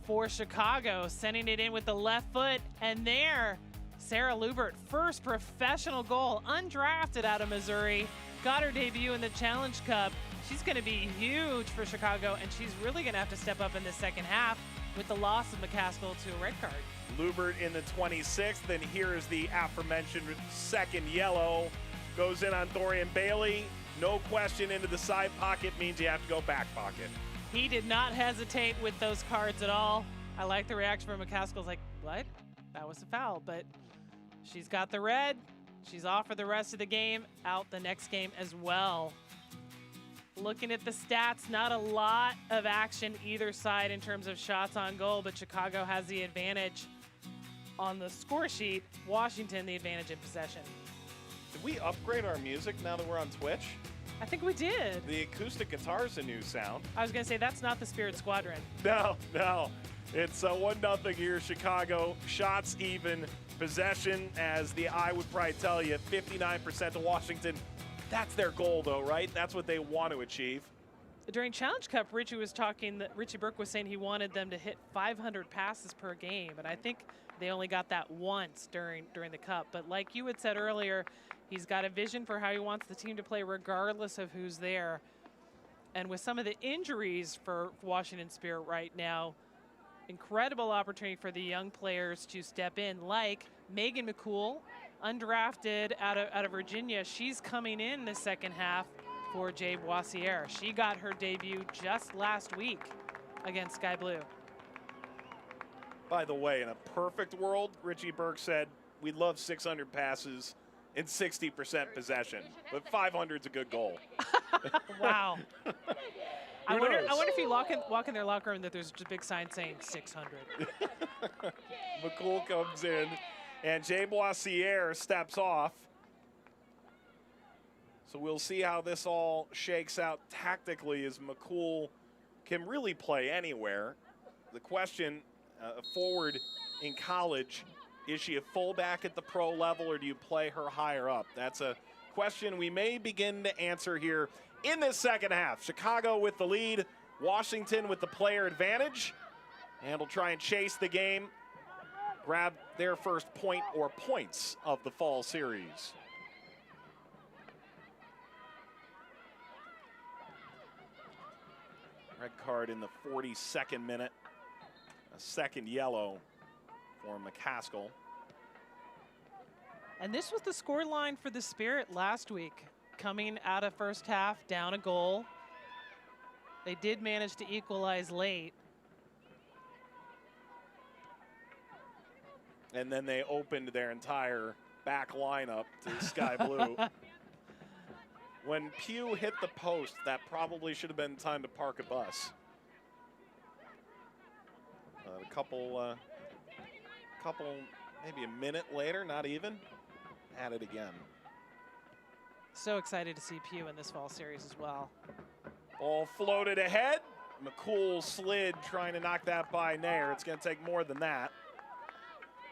for Chicago, sending it in with the left foot. And there, Sarah Lubert, first professional goal, undrafted out of Missouri, got her debut in the Challenge Cup. She's going to be huge for Chicago, and she's really going to have to step up in the second half with the loss of McCaskill to a red card. Lubert in the 26th, and here's the aforementioned second yellow. Goes in on Dorian Bailey. No question into the side pocket means you have to go back pocket. He did not hesitate with those cards at all. I like the reaction from McCaskill's like, what? That was a foul, but she's got the red. She's off for the rest of the game, out the next game as well. Looking at the stats, not a lot of action either side in terms of shots on goal, but Chicago has the advantage on the score sheet. Washington, the advantage in possession. Did we upgrade our music now that we're on Twitch? I think we did. The acoustic guitar's a new sound. I was going to say, that's not the Spirit Squadron. No. It's 1-0 here, Chicago. Shots even. Possession, as the eye would probably tell you, 59% to Washington. That's their goal, though, right? That's what they want to achieve. During Challenge Cup, Richie Burke was saying he wanted them to hit 500 passes per game, and I think they only got that once during the Cup. But like you had said earlier, he's got a vision for how he wants the team to play regardless of who's there. And with some of the injuries for Washington Spirit right now, incredible opportunity for the young players to step in, like Megan McCool, undrafted out of Virginia. She's coming in the second half for Jay Boissiere. She got her debut just last week against Sky Blue. By the way, in a perfect world, Richie Burke said, we'd love 600 passes and 60% possession, but 500's a good goal. Wow. I wonder if you walk in their locker room that there's just a big sign saying 600. McCool comes in, and Jay Boissiere steps off. So we'll see how this all shakes out tactically, as McCool can really play anywhere. The question, forward in college, is she a fullback at the pro level, or do you play her higher up? That's a question we may begin to answer here in this second half. Chicago with the lead, Washington with the player advantage, and will try and chase the game, grab their first point or points of the fall series. Red card in the 42nd minute, a second yellow for McCaskill. And this was the score line for the Spirit last week. Coming out of first half, down a goal. They did manage to equalize late. And then they opened their entire back lineup to Sky Blue. When Pugh hit the post, that probably should have been time to park a bus. A couple, maybe a minute later, not even, at it again. So excited to see Pugh in this fall series as well. Ball floated ahead. McCool slid, trying to knock that by Nair. It's going to take more than that.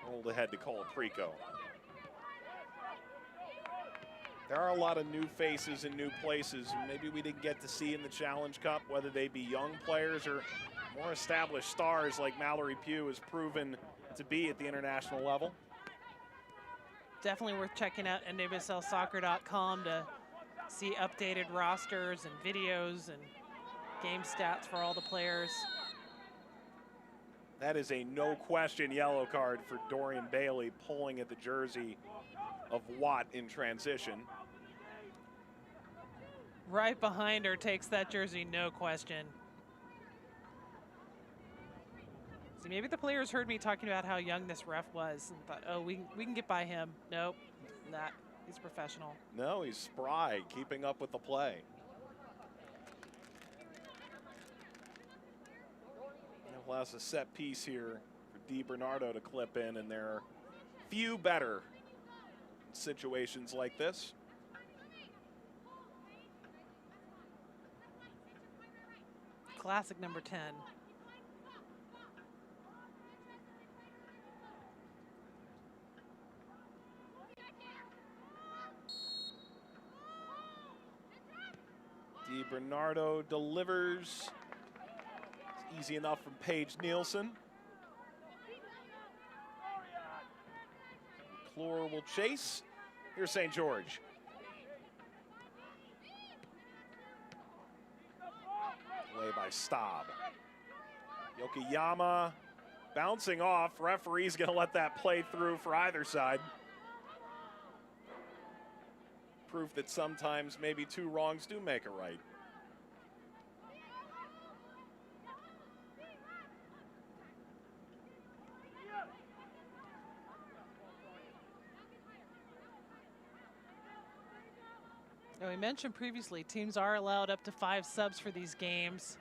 Rolled ahead to Cole Preco. There are a lot of new faces in new places maybe we didn't get to see in the Challenge Cup, whether they be young players or more established stars like Mallory Pugh has proven to be at the international level. Definitely worth checking out NWSLsoccer.com to see updated rosters and videos and game stats for all the players. That is a no question yellow card for Dorian Bailey, pulling at the jersey of Watt in transition. Right behind her, takes that jersey, no question. See, maybe the players heard me talking about how young this ref was and thought, oh, we can get by him. Nope, he's professional. No, he's spry, keeping up with the play. Allows a set piece here for DiBernardo to clip in, and there are few better situations like this. Classic number 10. DiBernardo delivers. It's easy enough from Paige Nielsen. McClure will chase. Here's St. George. Away by Staub. Yokoyama bouncing off. Referee's going to let that play through for either side. Proof that sometimes maybe two wrongs do make a right. Now, we mentioned previously, teams are allowed up to 5 subs for these games.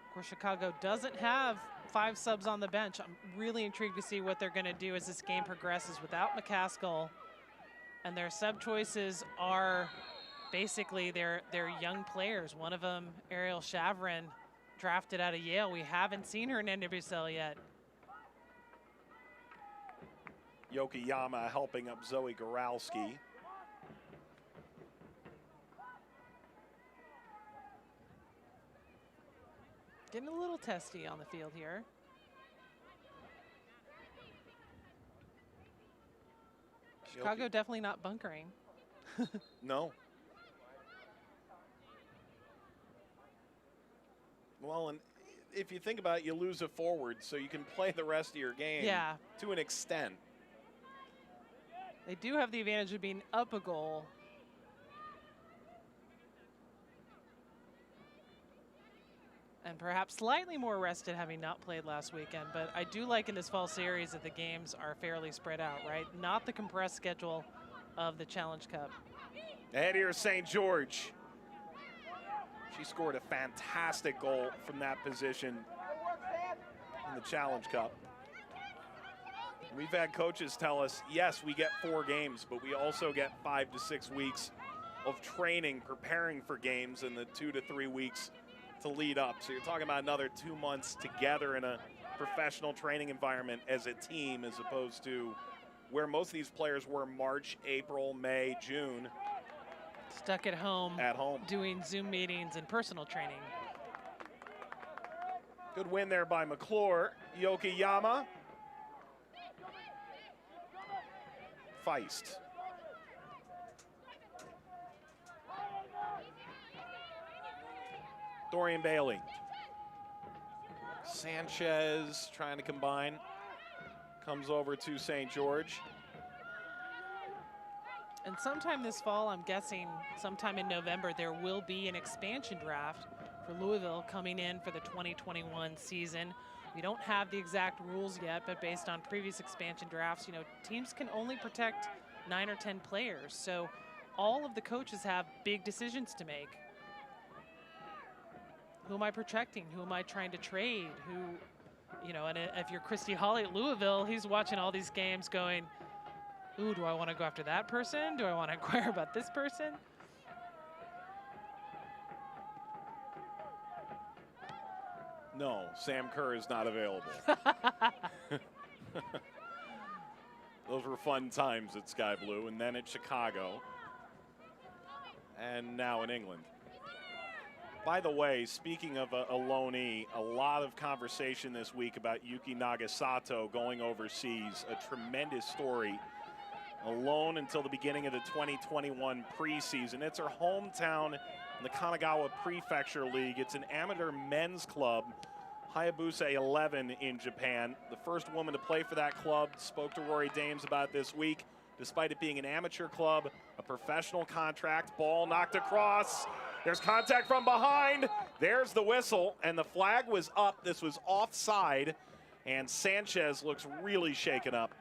Of course, Chicago doesn't have 5 subs on the bench. I'm really intrigued to see what they're going to do as this game progresses without McCaskill. And their sub choices are basically their young players. One of them, Ariel Shavrin, drafted out of Yale. We haven't seen her in NWSL yet. Yokoyama helping up Zoe Goralski. Getting a little testy on the field here. Chicago definitely not bunkering. No. Well, and if you think about it, you lose a forward, so you can play the rest of your game to an extent. They do have the advantage of being up a goal. And perhaps slightly more rested having not played last weekend. But I do like in this fall series that the games are fairly spread out, right? Not the compressed schedule of the Challenge Cup. And here's St. George. She scored a fantastic goal from that position in the Challenge Cup. We've had coaches tell us, yes, we get 4 games, but we also get 5 to 6 weeks of training, preparing for games, and the 2 to 3 weeks to lead up. So you're talking about another 2 months together in a professional training environment as a team, as opposed to where most of these players were March, April, May, June. Stuck at home. At home. Doing Zoom meetings and personal training. Good win there by McClure. Yokoyama. Feist. Dorian Bailey. Sanchez trying to combine. Comes over to St. George. And sometime this fall, I'm guessing sometime in November, there will be an expansion draft for Louisville coming in for the 2021 season. We don't have the exact rules yet, but based on previous expansion drafts, you know, teams can only protect 9 or 10 players. So all of the coaches have big decisions to make. Who am I protecting? Who am I trying to trade? Who, you know, and if you're Christy Hawley at Louisville, he's watching all these games going, ooh, do I want to go after that person? Do I want to inquire about this person? No, Sam Kerr is not available. Those were fun times at Sky Blue, and then at Chicago, and now in England. By the way, speaking of a loanee, a lot of conversation this week about Yuki Nagasato going overseas. A tremendous story. A loan until the beginning of the 2021 preseason. It's her hometown in the Kanagawa Prefecture League. It's an amateur men's club, Hayabusa 11 in Japan. The first woman to play for that club. Spoke to Rory Dames about it this week. Despite it being an amateur club, a professional contract, ball knocked across. There's contact from behind. There's the whistle, and the flag was up. This was offside, and Sanchez looks really shaken up.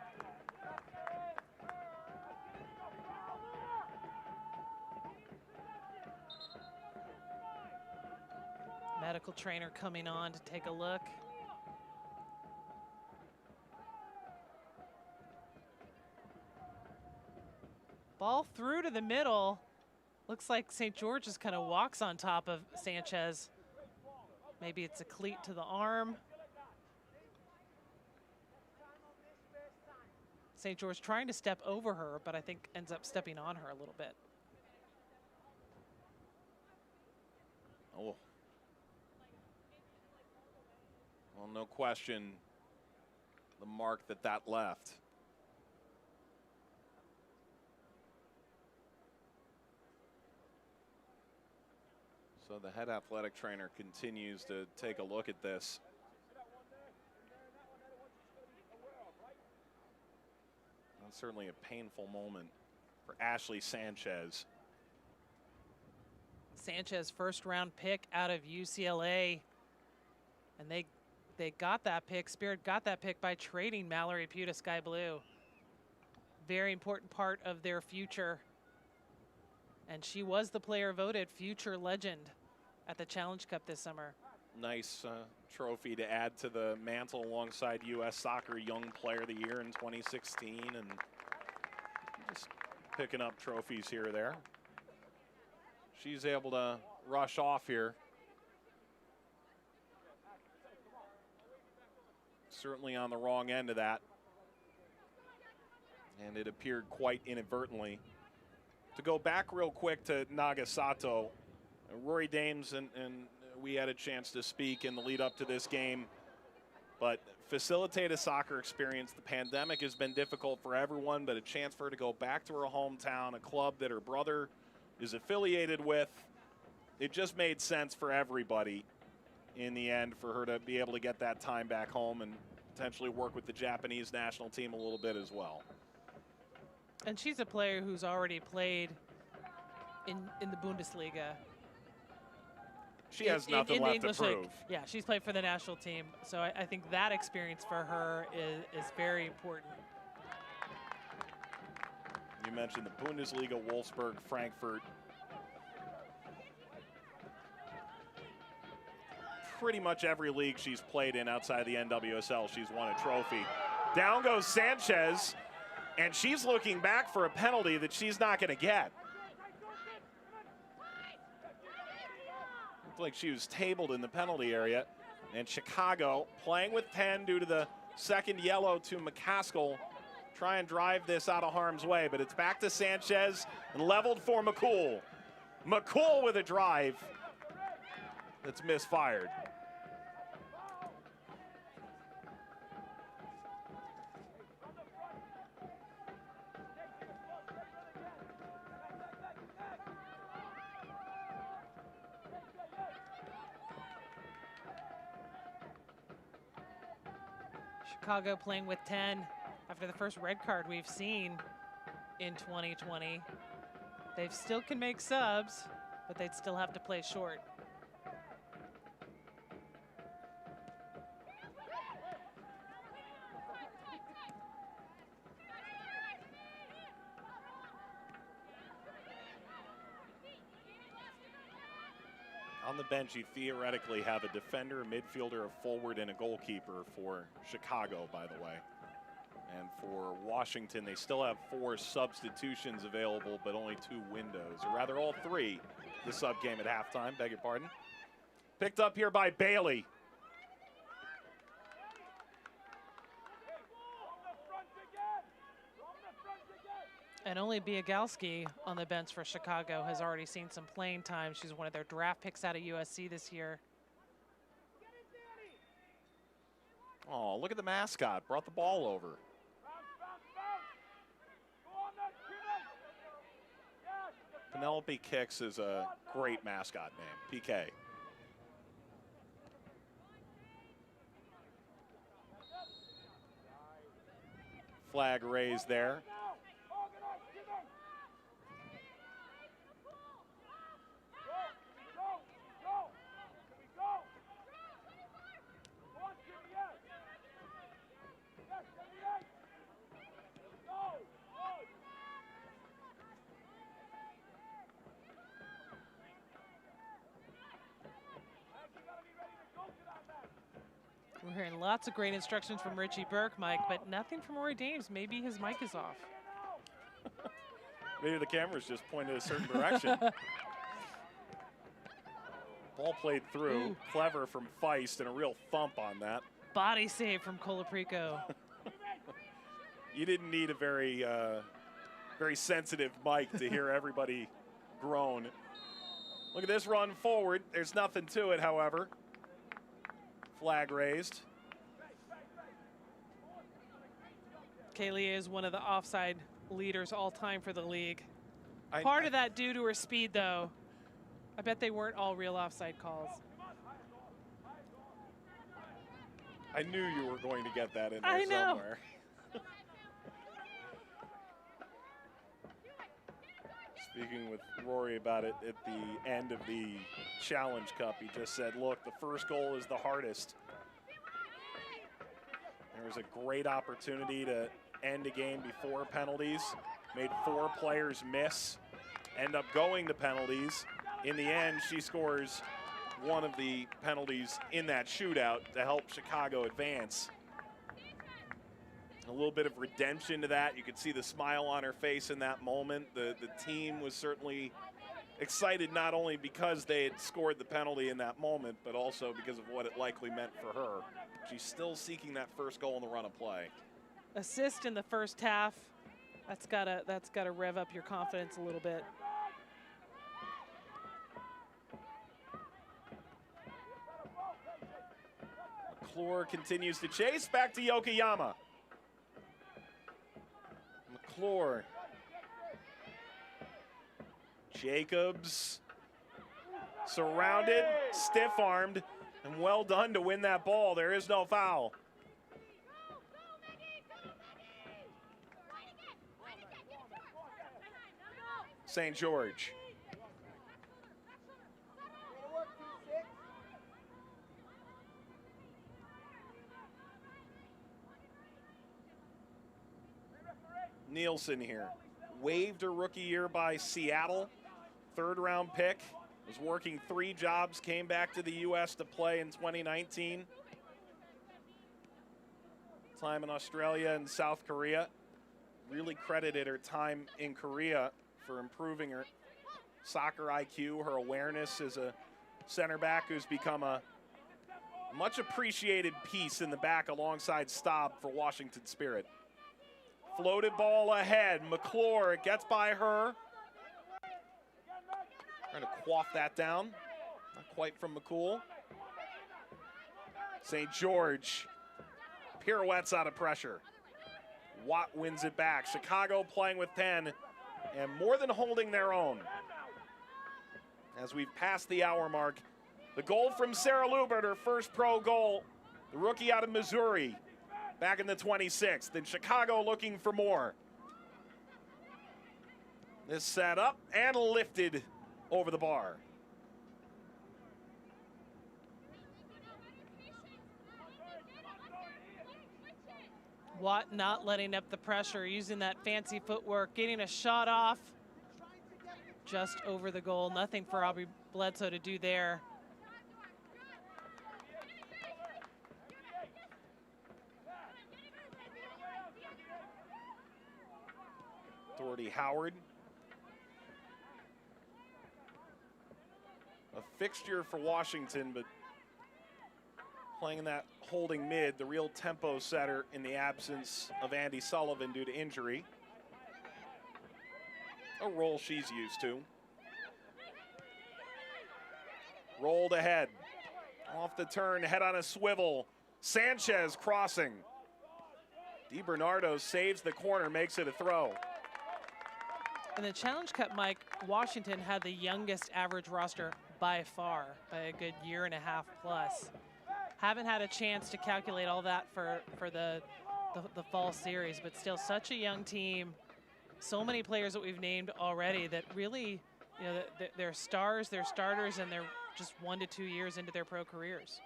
Medical trainer coming on to take a look. Ball through to the middle. Looks like St. George just kind of walks on top of Sanchez. Maybe it's a cleat to the arm. St. George trying to step over her, but I think ends up stepping on her a little bit. Oh. Well, no question the mark that left. So the head athletic trainer continues to take a look at this. That's certainly a painful moment for Ashley Sanchez. Sanchez, first round pick out of UCLA. And they got that pick. Spirit got that pick by trading Mallory Pugh to Sky Blue. Very important part of their future. And she was the player voted future legend at the Challenge Cup this summer. Nice trophy to add to the mantle alongside U.S. Soccer Young Player of the Year in 2016, and just picking up trophies here or there. She's able to rush off here. Certainly on the wrong end of that. And it appeared quite inadvertently. To go back real quick to Nagasato, Rory Dames and we had a chance to speak in the lead up to this game, but facilitate a soccer experience. The pandemic has been difficult for everyone, but a chance for her to go back to her hometown, a club that her brother is affiliated with. It just made sense for everybody in the end for her to be able to get that time back home and potentially work with the Japanese national team a little bit as well. And she's a player who's already played in the Bundesliga. She has nothing left to prove. Yeah, she's played for the national team. So I think that experience for her is very important. You mentioned the Bundesliga, Wolfsburg, Frankfurt. Pretty much every league she's played in outside the NWSL, she's won a trophy. Down goes Sanchez, and she's looking back for a penalty that she's not going to get. Looked like she was tabled in the penalty area. And Chicago playing with 10 due to the second yellow to McCaskill. Try and drive this out of harm's way, but it's back to Sanchez and leveled for McCool. McCool with a drive that's misfired. Chicago playing with 10 after the first red card we've seen in 2020. They still can make subs, but they'd still have to play short. On the bench, you theoretically have a defender, a midfielder, a forward, and a goalkeeper for Chicago, by the way. And for Washington, they still have 4 substitutions available, but only 2 windows, or rather all 3 the sub game at halftime, beg your pardon. Picked up here by Bailey. And only Biagalski on the bench for Chicago has already seen some playing time. She's one of their draft picks out of USC this year. Oh, look at the mascot. Brought the ball over. Penelope Kicks is a great mascot name, PK. Flag raised there. We're hearing lots of great instructions from Richie Burke, Mike, but nothing from Rory Dames. Maybe his mic is off. Maybe the camera's just pointed a certain direction. Ball played through. Ooh. Clever from Feist and a real thump on that. Body save from Colaprico. You didn't need a very, very sensitive mic to hear everybody groan. Look at this run forward. There's nothing to it, however. Flag raised. Kaylee is one of the offside leaders all time for the league. Part of that due to her speed, though. I bet they weren't all real offside calls. I knew you were going to get that in there I know. somewhere. Speaking with Rory about it at the end of the Challenge Cup, he just said, look, the first goal is the hardest. There was a great opportunity to end a game before penalties. Made 4 players miss, end up going to penalties. In the end, she scores one of the penalties in that shootout to help Chicago advance. A little bit of redemption to that. You could see the smile on her face in that moment. The team was certainly excited not only because they had scored the penalty in that moment, but also because of what it likely meant for her. She's still seeking that first goal in the run of play. Assist in the first half. That's gotta rev up your confidence a little bit. McClure continues to chase. Back to Yokoyama. McClure. Jacobs. Surrounded, stiff-armed, and well done to win that ball. There is no foul. St. George. Nielsen here. Waived her rookie year by Seattle. 3rd-round pick. Was working 3 jobs, came back to the U.S. to play in 2019. Time in Australia and South Korea. Really credited her time in Korea for improving her soccer IQ, her awareness as a center back who's become a much appreciated piece in the back alongside Staub for Washington Spirit. Floated ball ahead. McClure gets by her. Trying to quaff that down. Not quite from McCool. St. George pirouettes out of pressure. Watt wins it back. Chicago playing with 10 and more than holding their own. As we've passed the hour mark, the goal from Sarah Lubert, her first pro goal, the rookie out of Missouri, back in the 26th. And Chicago looking for more. This set up and lifted over the bar. Watt not letting up the pressure, using that fancy footwork, getting a shot off just over the goal. Nothing for Aubrey Bledsoe to do there. Doherty Howard. A fixture for Washington, but playing in that holding mid, the real tempo setter in the absence of Andy Sullivan due to injury. A role she's used to. Rolled ahead. Off the turn, head on a swivel. Sanchez crossing. DiBernardo saves the corner, makes it a throw. In the Challenge Cup, Mike, Washington had the youngest average roster by far, by a good 1.5 years plus. Haven't had a chance to calculate all that for the fall series, but still such a young team. So many players that we've named already that really, you know, they're stars, they're starters, and they're just 1 to 2 years into their pro careers.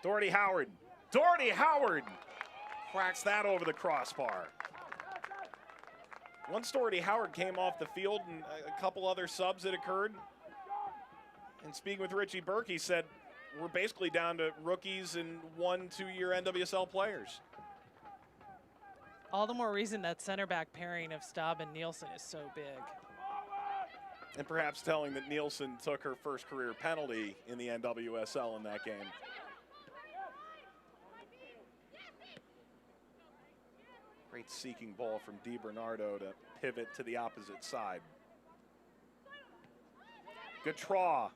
Doherty Howard. Doherty Howard cracks that over the crossbar. Once Doherty Howard came off the field and a couple other subs that occurred. And speaking with Richie Burke, he said, we're basically down to rookies and 1 2 year NWSL players. All the more reason that center back pairing of Staub and Nielsen is so big. And perhaps telling that Nielsen took her first career penalty in the NWSL in that game. Great seeking ball from DiBernardo to pivot to the opposite side. Good draw.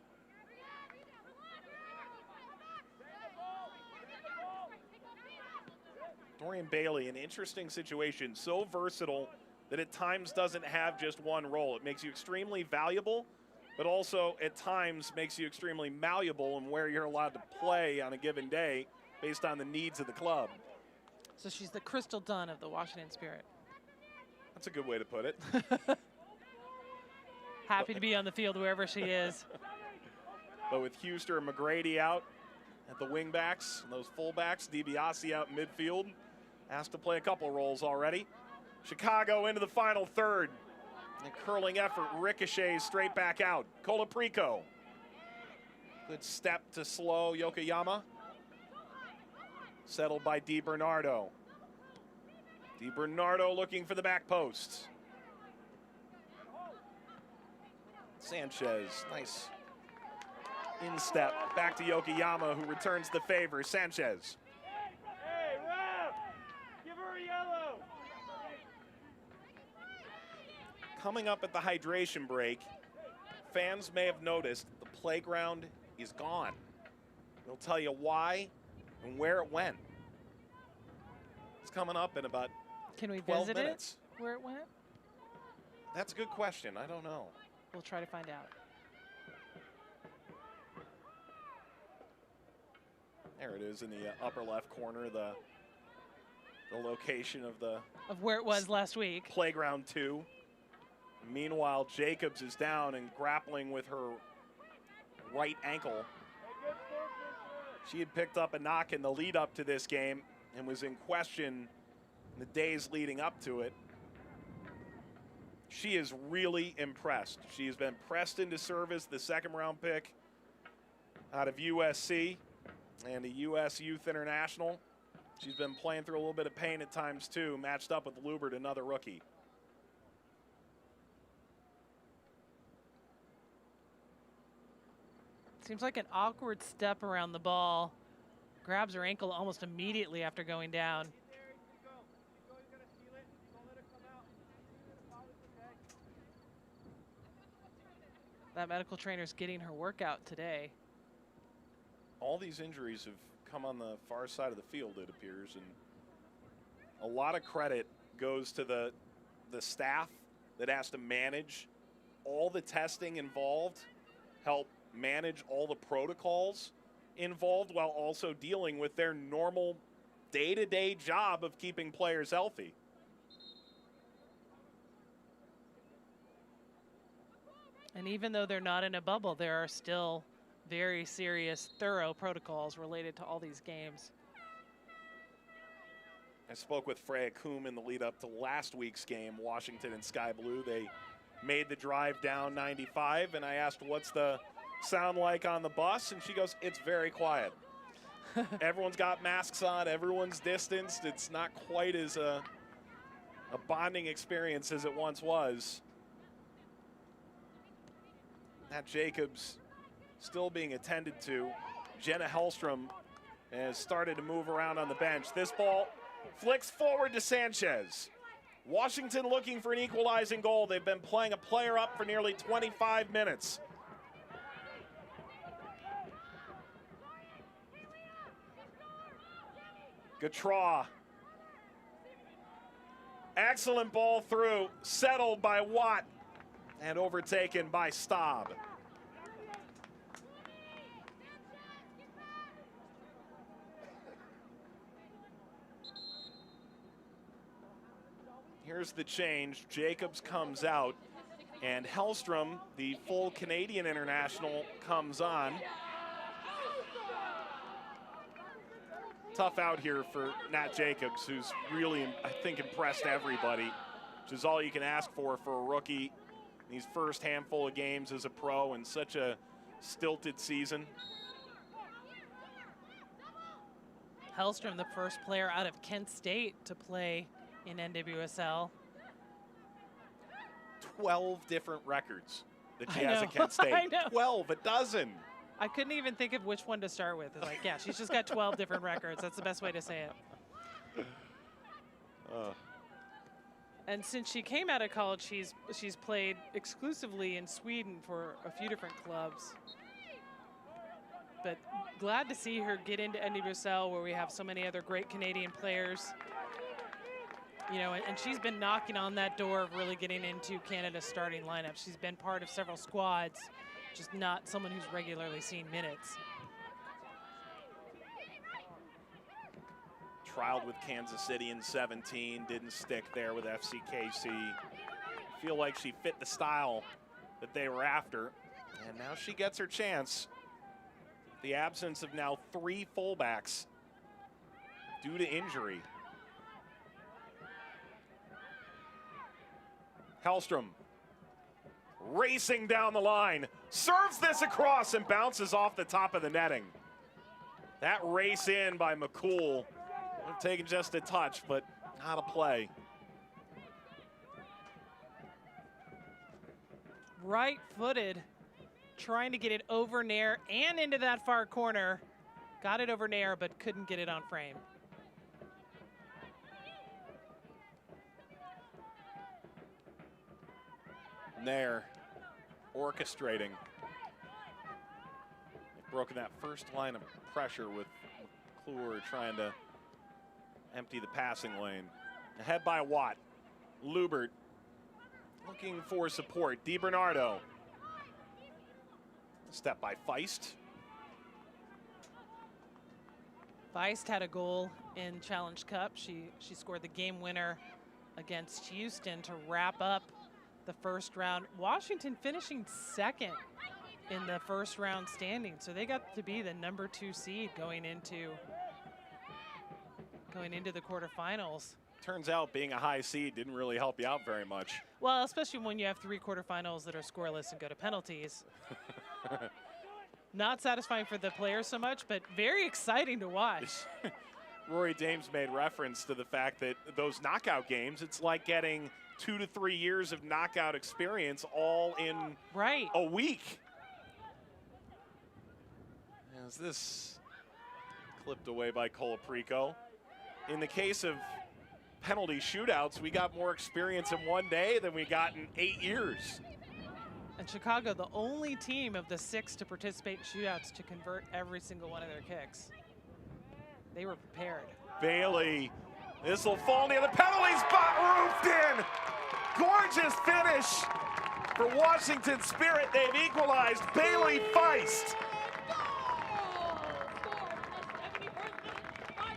Dorian Bailey, an interesting situation, so versatile that at times doesn't have just one role. It makes you extremely valuable, but also at times makes you extremely malleable in where you're allowed to play on a given day based on the needs of the club. So she's the Crystal Dunn of the Washington Spirit. That's a good way to put it. Happy to be on the field wherever she is. But with Huster and McGrady out at the wing backs and those fullbacks, DiBiase out in midfield, asked to play a couple roles already. Chicago into the final third. A curling effort ricochets straight back out. Colaprico. Good step to slow Yokoyama. Settled by DiBernardo. DiBernardo looking for the back post. Sanchez, nice instep. Back to Yokoyama, who returns the favor. Sanchez. Hey, ref! Give her a yellow! Coming up at the hydration break, fans may have noticed the playground is gone. We'll tell you why and where it went. It's coming up in about Can we 12 visit minutes. it, where it went? That's a good question. I don't know. We'll try to find out. There it is in the upper left corner, the location of the Of where it was last week. playground 2. Meanwhile, Jacobs is down and grappling with her right ankle. She had picked up a knock in the lead up to this game and was in question in the days leading up to it. She is really impressed. She has been pressed into service, the second round pick out of USC and a US Youth International. She's been playing through a little bit of pain at times too, matched up with Lubert, another rookie. Seems like an awkward step around the ball. Grabs her ankle almost immediately after going down. That medical trainer's getting her workout today. All these injuries have come on the far side of the field, it appears, and a lot of credit goes to the staff that has to manage all the testing involved, help manage all the protocols involved while also dealing with their normal day-to-day job of keeping players healthy. And even though they're not in a bubble, there are still very serious, thorough protocols related to all these games. I spoke with Freya Coombe in the lead up to last week's game, Washington and Sky Blue. They made the drive down 95, and I asked, what's the sound like on the bus? And she goes, it's very quiet. Everyone's got masks on, everyone's distanced. It's not quite as a bonding experience as it once was. Nat Jacobs still being attended to. Jenna Hellstrom has started to move around on the bench. This ball flicks forward to Sanchez. Washington looking for an equalizing goal. They've been playing a player up for nearly 25 minutes. Gautrat. Excellent ball through, settled by Watt and overtaken by Staub. Here's the change. Jacobs comes out, and Hellstrom, the full Canadian international, comes on. Tough out here for Nat Jacobs, who's really, I think, impressed everybody, which is all you can ask for a rookie in these first handful of games as a pro in such a stilted season. Hellstrom, the first player out of Kent State to play in NWSL. 12 different records that she I has know. at Kent State. I know. 12, a dozen. I couldn't even think of which one to start with. It's like, yeah, she's just got 12 different records. That's the best way to say it. And since she came out of college, she's played exclusively in Sweden for a few different clubs. But glad to see her get into NWSL, where we have so many other great Canadian players. You know, and she's been knocking on that door of really getting into Canada's starting lineup. She's been part of several squads, just not someone who's regularly seen minutes. Trialed with Kansas City in 17, didn't stick there with FCKC. Feel like she fit the style that they were after, and now she gets her chance. The absence of now 3 fullbacks due to injury. Hellstrom racing down the line, serves this across and bounces off the top of the netting. That race in by McCool, taking just a touch, but not a play. Right-footed, trying to get it over Nair and into that far corner. Got it over Nair, but couldn't get it on frame. Nair orchestrating. They've broken that first line of pressure with McClure trying to empty the passing lane. Ahead by Watt. Lubert looking for support. DiBernardo. Step by Feist. Feist had a goal in Challenge Cup. She scored the game winner against Houston to wrap up the first round. Washington finishing second in the first round standing, so they got to be the #2 seed going into the quarterfinals. Turns out being a high seed didn't really help you out very much. Well, especially when you have 3 quarterfinals that are scoreless and go to penalties. Not satisfying for the players so much, but very exciting to watch. Rory Dames made reference to the fact that those knockout games, it's like getting 2 to 3 years of knockout experience all in a week. As this clipped away by Colaprico. In the case of penalty shootouts, we got more experience in 1 day than we got in 8 years. And Chicago, the only team of the 6 to participate in shootouts to convert every single one of their kicks. They were prepared. Bailey, this will fall near the penalty spot, roofed in. Gorgeous finish for Washington Spirit. They've equalized. Bailey Feist.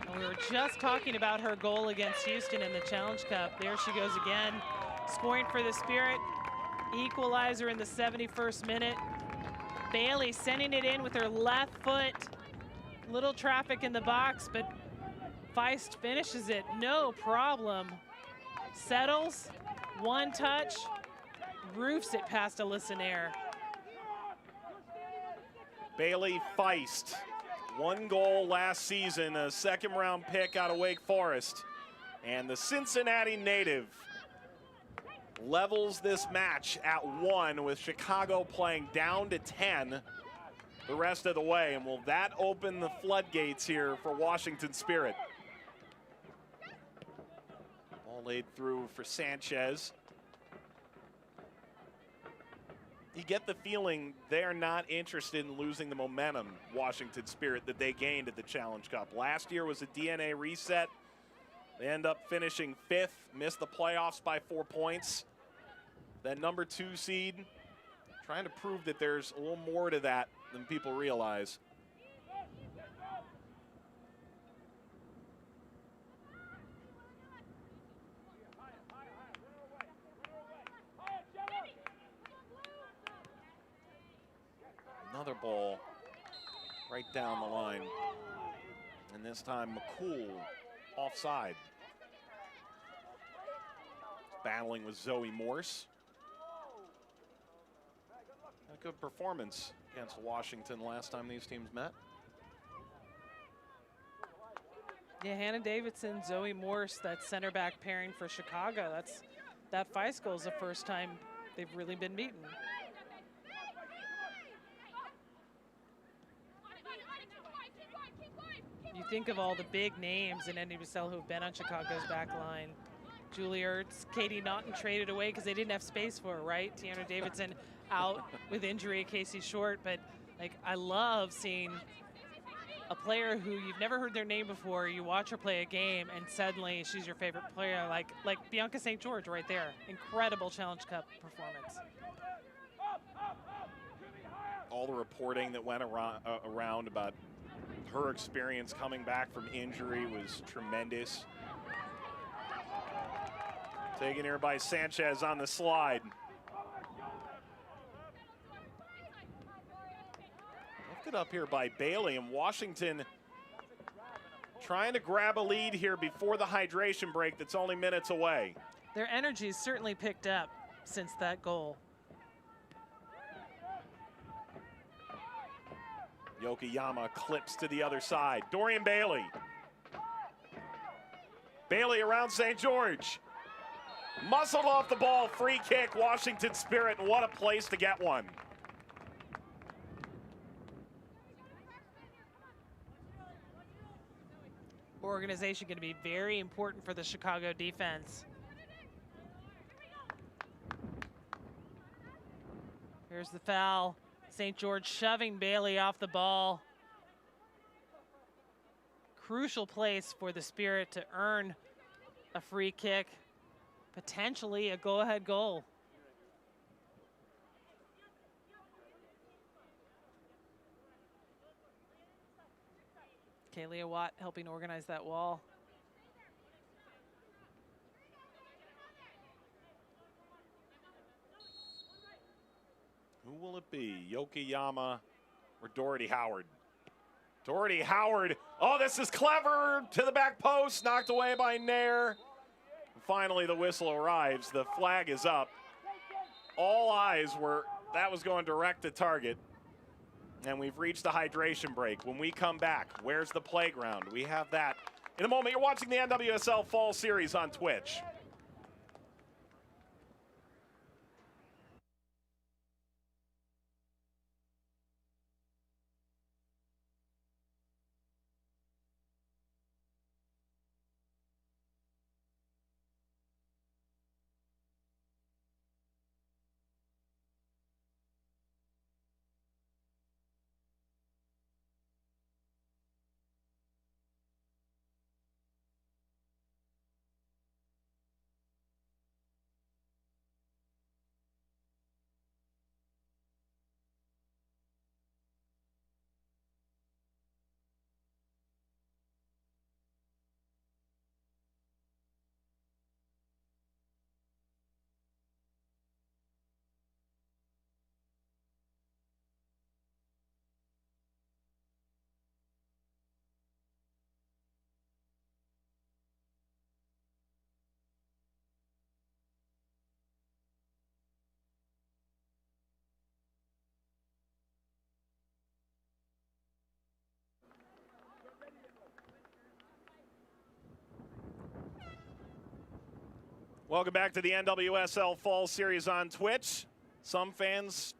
And we were just talking about her goal against Houston in the Challenge Cup. There she goes again, scoring for the Spirit. Equalizer in the 71st minute. Bailey sending it in with her left foot. Little traffic in the box, but Feist finishes it, no problem. Settles, one touch, roofs it past Alyssa Nair. Bailey Feist, 1 goal last season, a 2nd round pick out of Wake Forest. And the Cincinnati native levels this match at 1 with Chicago playing down to 10 the rest of the way. And will that open the floodgates here for Washington Spirit? Ball laid through for Sanchez. You get the feeling they're not interested in losing the momentum, Washington Spirit, that they gained at the Challenge Cup. Last year was a DNA reset. They end up finishing 5th, missed the playoffs by 4 points. That #2 seed, trying to prove that there's a little more to that than people realize. Another ball right down the line. And this time McCool offside. Battling with Zoe Morse. A good performance against Washington last time these teams met. Yeah, Hannah Davidson, Zoe Morse, that center back pairing for Chicago. That Feist is the first time they've really been beaten. You think of all the big names in NWSL who've been on Chicago's back line. Julie Ertz, Katie Naughton traded away because they didn't have space for her, right? Tiana Davidson out with injury, Casey Short. But like, I love seeing a player who you've never heard their name before. You watch her play a game, and suddenly she's your favorite player. Like Bianca St. George right there. Incredible Challenge Cup performance. All the reporting that went around about her experience coming back from injury was tremendous. Taken here by Sanchez on the slide. Lifted up here by Bailey, and Washington trying to grab a lead here before the hydration break that's only minutes away. Their energy's certainly picked up since that goal. Yokoyama clips to the other side. Dorian Bailey. Bailey around St. George. Muscled off the ball, free kick, Washington Spirit, and what a place to get one. Organization going to be very important for the Chicago defense. Here's the foul. St. George shoving Bailey off the ball. Crucial place for the Spirit to earn a free kick, potentially a go-ahead goal. Kaylia Watt helping organize that wall. Who will it be, Yokoyama or Doherty Howard? Doherty Howard, oh, this is clever, to the back post, knocked away by Nair. Finally, the whistle arrives, the flag is up. All eyes were, that was going direct to target. And we've reached the hydration break. When we come back, where's the playground? We have that in a moment. You're watching the NWSL Fall Series on Twitch. Welcome back to the NWSL Fall Series on Twitch. Some fans,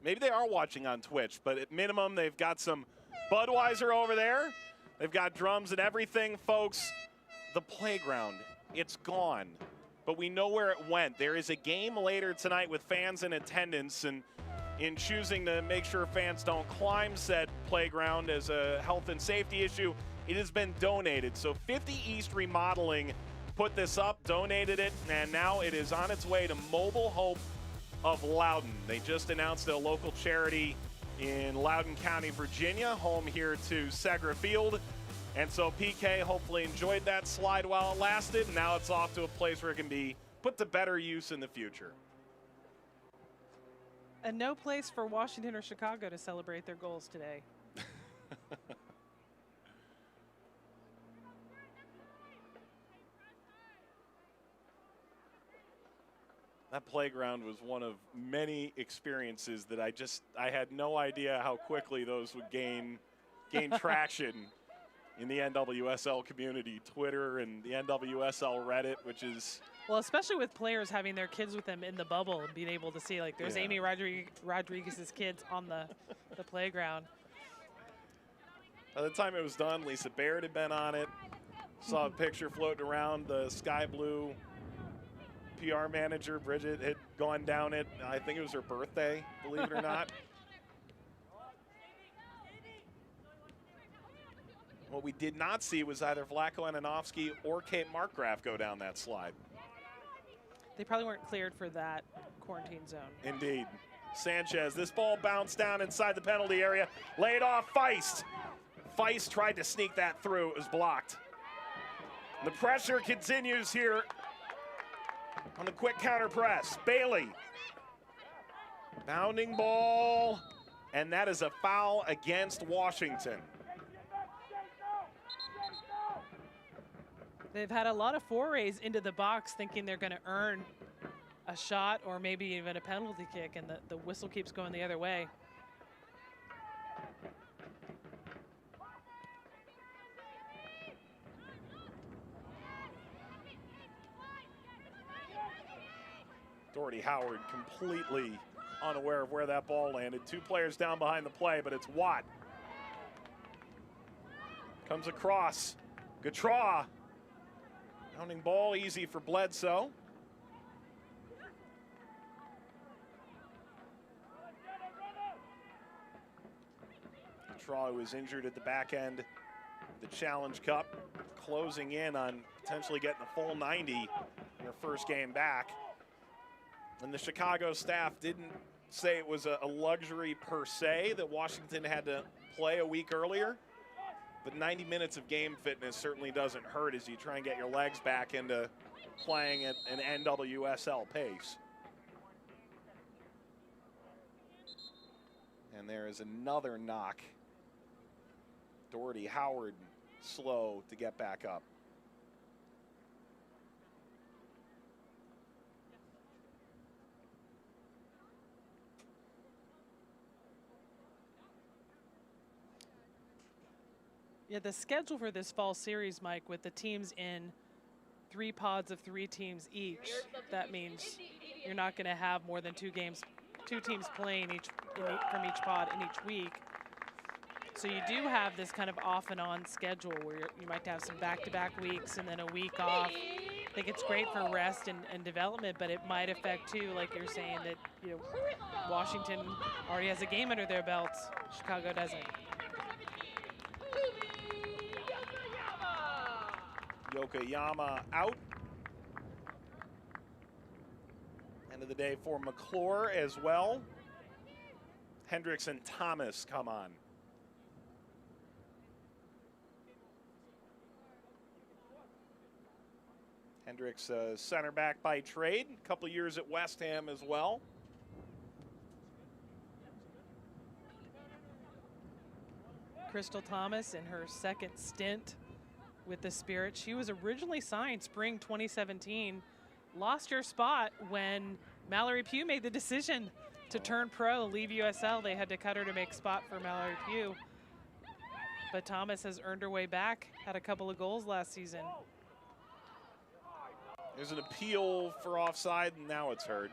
maybe they are watching on Twitch, but at minimum, they've got some Budweiser over there. They've got drums and everything, folks. The playground, it's gone, but we know where it went. There is a game later tonight with fans in attendance, and in choosing to make sure fans don't climb said playground as a health and safety issue, it has been donated. So 50 East Remodeling put this up, donated it, and now it is on its way to Mobile Hope of Loudoun. They just announced a local charity in Loudoun County, Virginia, home here to Segra Field. And so PK hopefully enjoyed that slide while it lasted, and now it's off to a place where it can be put to better use in the future. And no place for Washington or Chicago to celebrate their goals today. That playground was one of many experiences that I had no idea how quickly those would gain traction in the NWSL community, Twitter and the NWSL Reddit, which is Well, especially with players having their kids with them in the bubble and being able to see, like, there's Yeah. Amy Rodriguez's kids on the playground. by the time it was done, Lisa Baird had been on it. Saw a picture floating around. The Sky Blue PR manager, Bridget, had gone down it. I think it was her birthday, believe it or not. What we did not see was either Vlatko Ananovsky or Kate Markgraf go down that slide. They probably weren't cleared for that quarantine zone. Indeed. Sanchez, this ball bounced down inside the penalty area. Laid off Feist. Feist tried to sneak that through. It was blocked. The pressure continues here on the quick counter press. Bailey. Bounding ball. And that is a foul against Washington. They've had a lot of forays into the box thinking they're going to earn a shot or maybe even a penalty kick, and the whistle keeps going the other way. Doherty Howard completely unaware of where that ball landed. Two players down behind the play, but it's Watt. Comes across. Gautrat. Bounding ball, easy for Bledsoe. Gautrat was injured at the back end of the Challenge Cup, closing in on potentially getting a full 90 in her first game back. And the Chicago staff didn't say it was a luxury per se that Washington had to play a week earlier. But 90 minutes of game fitness certainly doesn't hurt as you try and get your legs back into playing at an NWSL pace. And there is another knock. Doherty Howard slow to get back up. Yeah, the schedule for this fall series, Mike, with the teams in 3 pods of 3 teams each, that means you're not going to have more than 2 teams playing from each pod in each week. So you do have this kind of off and on schedule where you might have some back-to-back weeks and then a week off. I think it's great for rest and development, but it might affect too, like you're saying, that Washington already has a game under their belts. Chicago doesn't. Yokoyama out. End of the day for McClure as well. Hendricks and Thomas come on. Hendricks, center back by trade, a couple years at West Ham as well. Crystal Thomas in her second stint with the Spirit. She was originally signed spring 2017, lost her spot when Mallory Pugh made the decision to turn pro, leave USL. They had to cut her to make spot for Mallory Pugh. But Thomas has earned her way back, had a couple of goals last season. There's an appeal for offside, and now it's heard.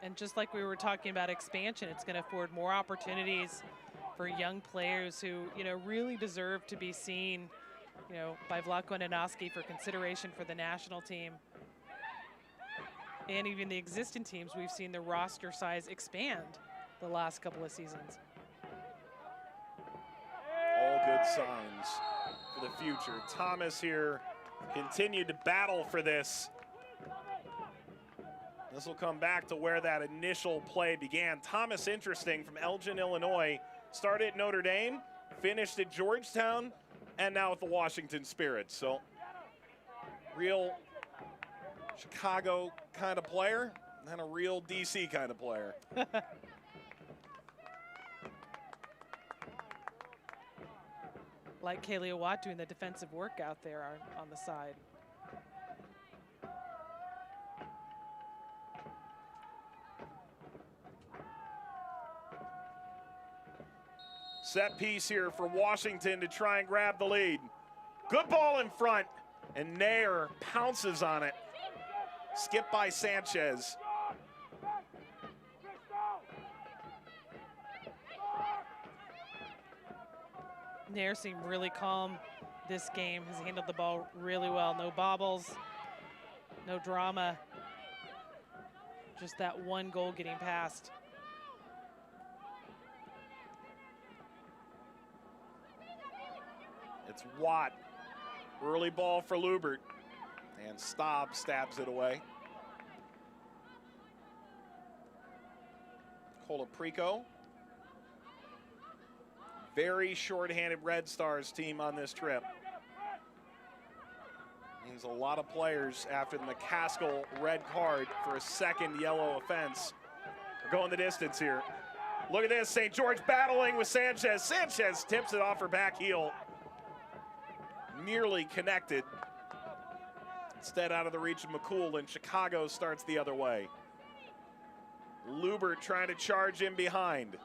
And just like we were talking about expansion, it's going to afford more opportunities for young players who, really deserve to be seen, by Vlatko Ananovsky for consideration for the national team. And even the existing teams, we've seen the roster size expand the last couple of seasons. All good signs for the future. Thomas here continued to battle for this. This will come back to where that initial play began. Thomas, interesting, from Elgin, Illinois, started at Notre Dame, finished at Georgetown, and now with the Washington Spirit. So, real Chicago kind of player and a real DC kind of player. Like Kaylee Watt doing the defensive work out there on the side. Set piece here for Washington to try and grab the lead. Good ball in front, and Nair pounces on it. Skip by Sanchez. Nair seemed really calm this game. Has handled the ball really well. No bobbles, no drama. Just that one goal getting past. It's Watt. Early ball for Lubert. And Staub stabs it away. Colaprico. Very short-handed Red Stars team on this trip. Means a lot of players after the McCaskill red card for a second yellow offense are going the distance here. Look at this, St. George battling with Sanchez. Sanchez tips it off her back heel. Nearly connected. Instead out of the reach of McCool, and Chicago starts the other way. Lubert trying to charge in behind.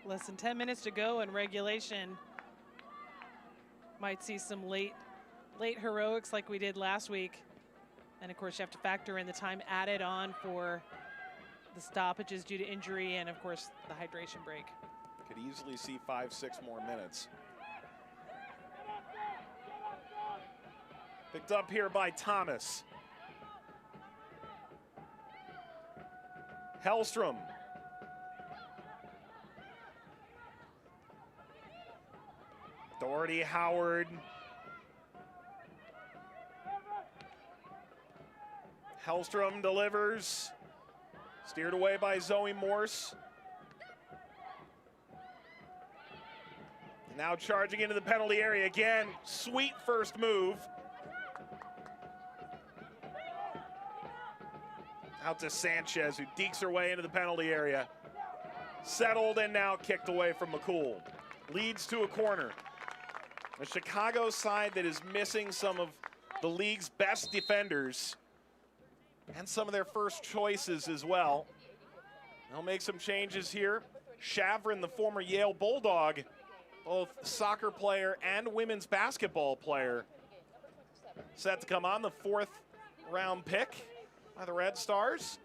Less than 10 minutes to go in regulation. Might see some late heroics like we did last week. And of course you have to factor in the time added on for the stoppages due to injury and of course the hydration break. Could easily see 5-6 more minutes. Picked up here by Thomas. Hellstrom. Doherty, Howard. Hellstrom delivers. Steered away by Zoe Morse. Now charging into the penalty area again. Sweet first move. Out to Sanchez, who dekes her way into the penalty area. Settled and now kicked away from McCool. Leads to a corner. A Chicago side that is missing some of the league's best defenders and some of their first choices as well. They'll make some changes here. Shavrin, the former Yale Bulldog, both soccer player and women's basketball player, set to come on, the 4th round pick by the Red Stars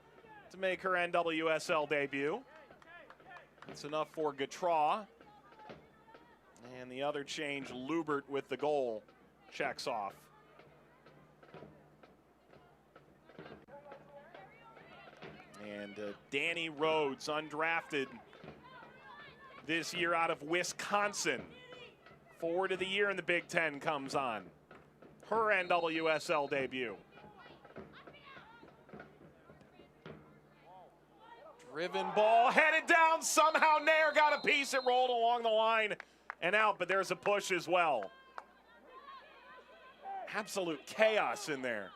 to make her NWSL debut. That's enough for Gautrat. And the other change, Lubert with the goal, checks off. And Danny Rhodes, undrafted this year out of Wisconsin. Forward of the year in the Big Ten comes on. Her NWSL debut. Driven ball, headed down, somehow Nair got a piece, it rolled along the line and out, but there's a push as well. Absolute chaos in there.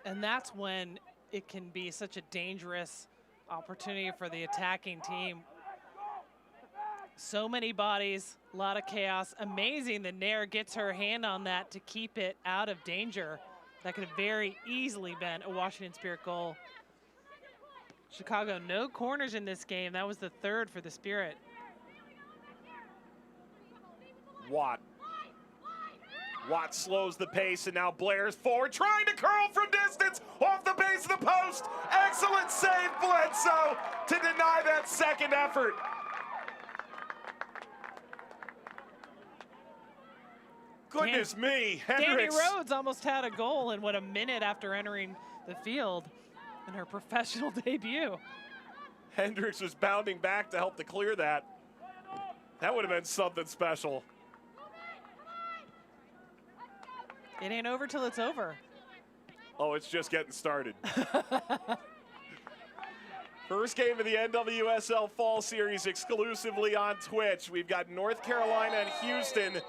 And that's when it can be such a dangerous opportunity for the attacking team. So many bodies, a lot of chaos. Amazing that Nair gets her hand on that to keep it out of danger. That could have very easily been a Washington Spirit goal. Chicago, no corners in this game. That was the 3rd for the Spirit. Watt. Watt slows the pace, and now Blair's forward, trying to curl from distance, off the base of the post. Excellent save, Bledsoe, to deny that second effort. Goodness me, Hendricks. Danny Rhodes almost had a goal in, what, a minute after entering the field in her professional debut. Hendricks was bounding back to help to clear that. That would have been something special. It ain't over till it's over. Oh, it's just getting started. First game of the NWSL Fall Series exclusively on Twitch. We've got North Carolina and Houston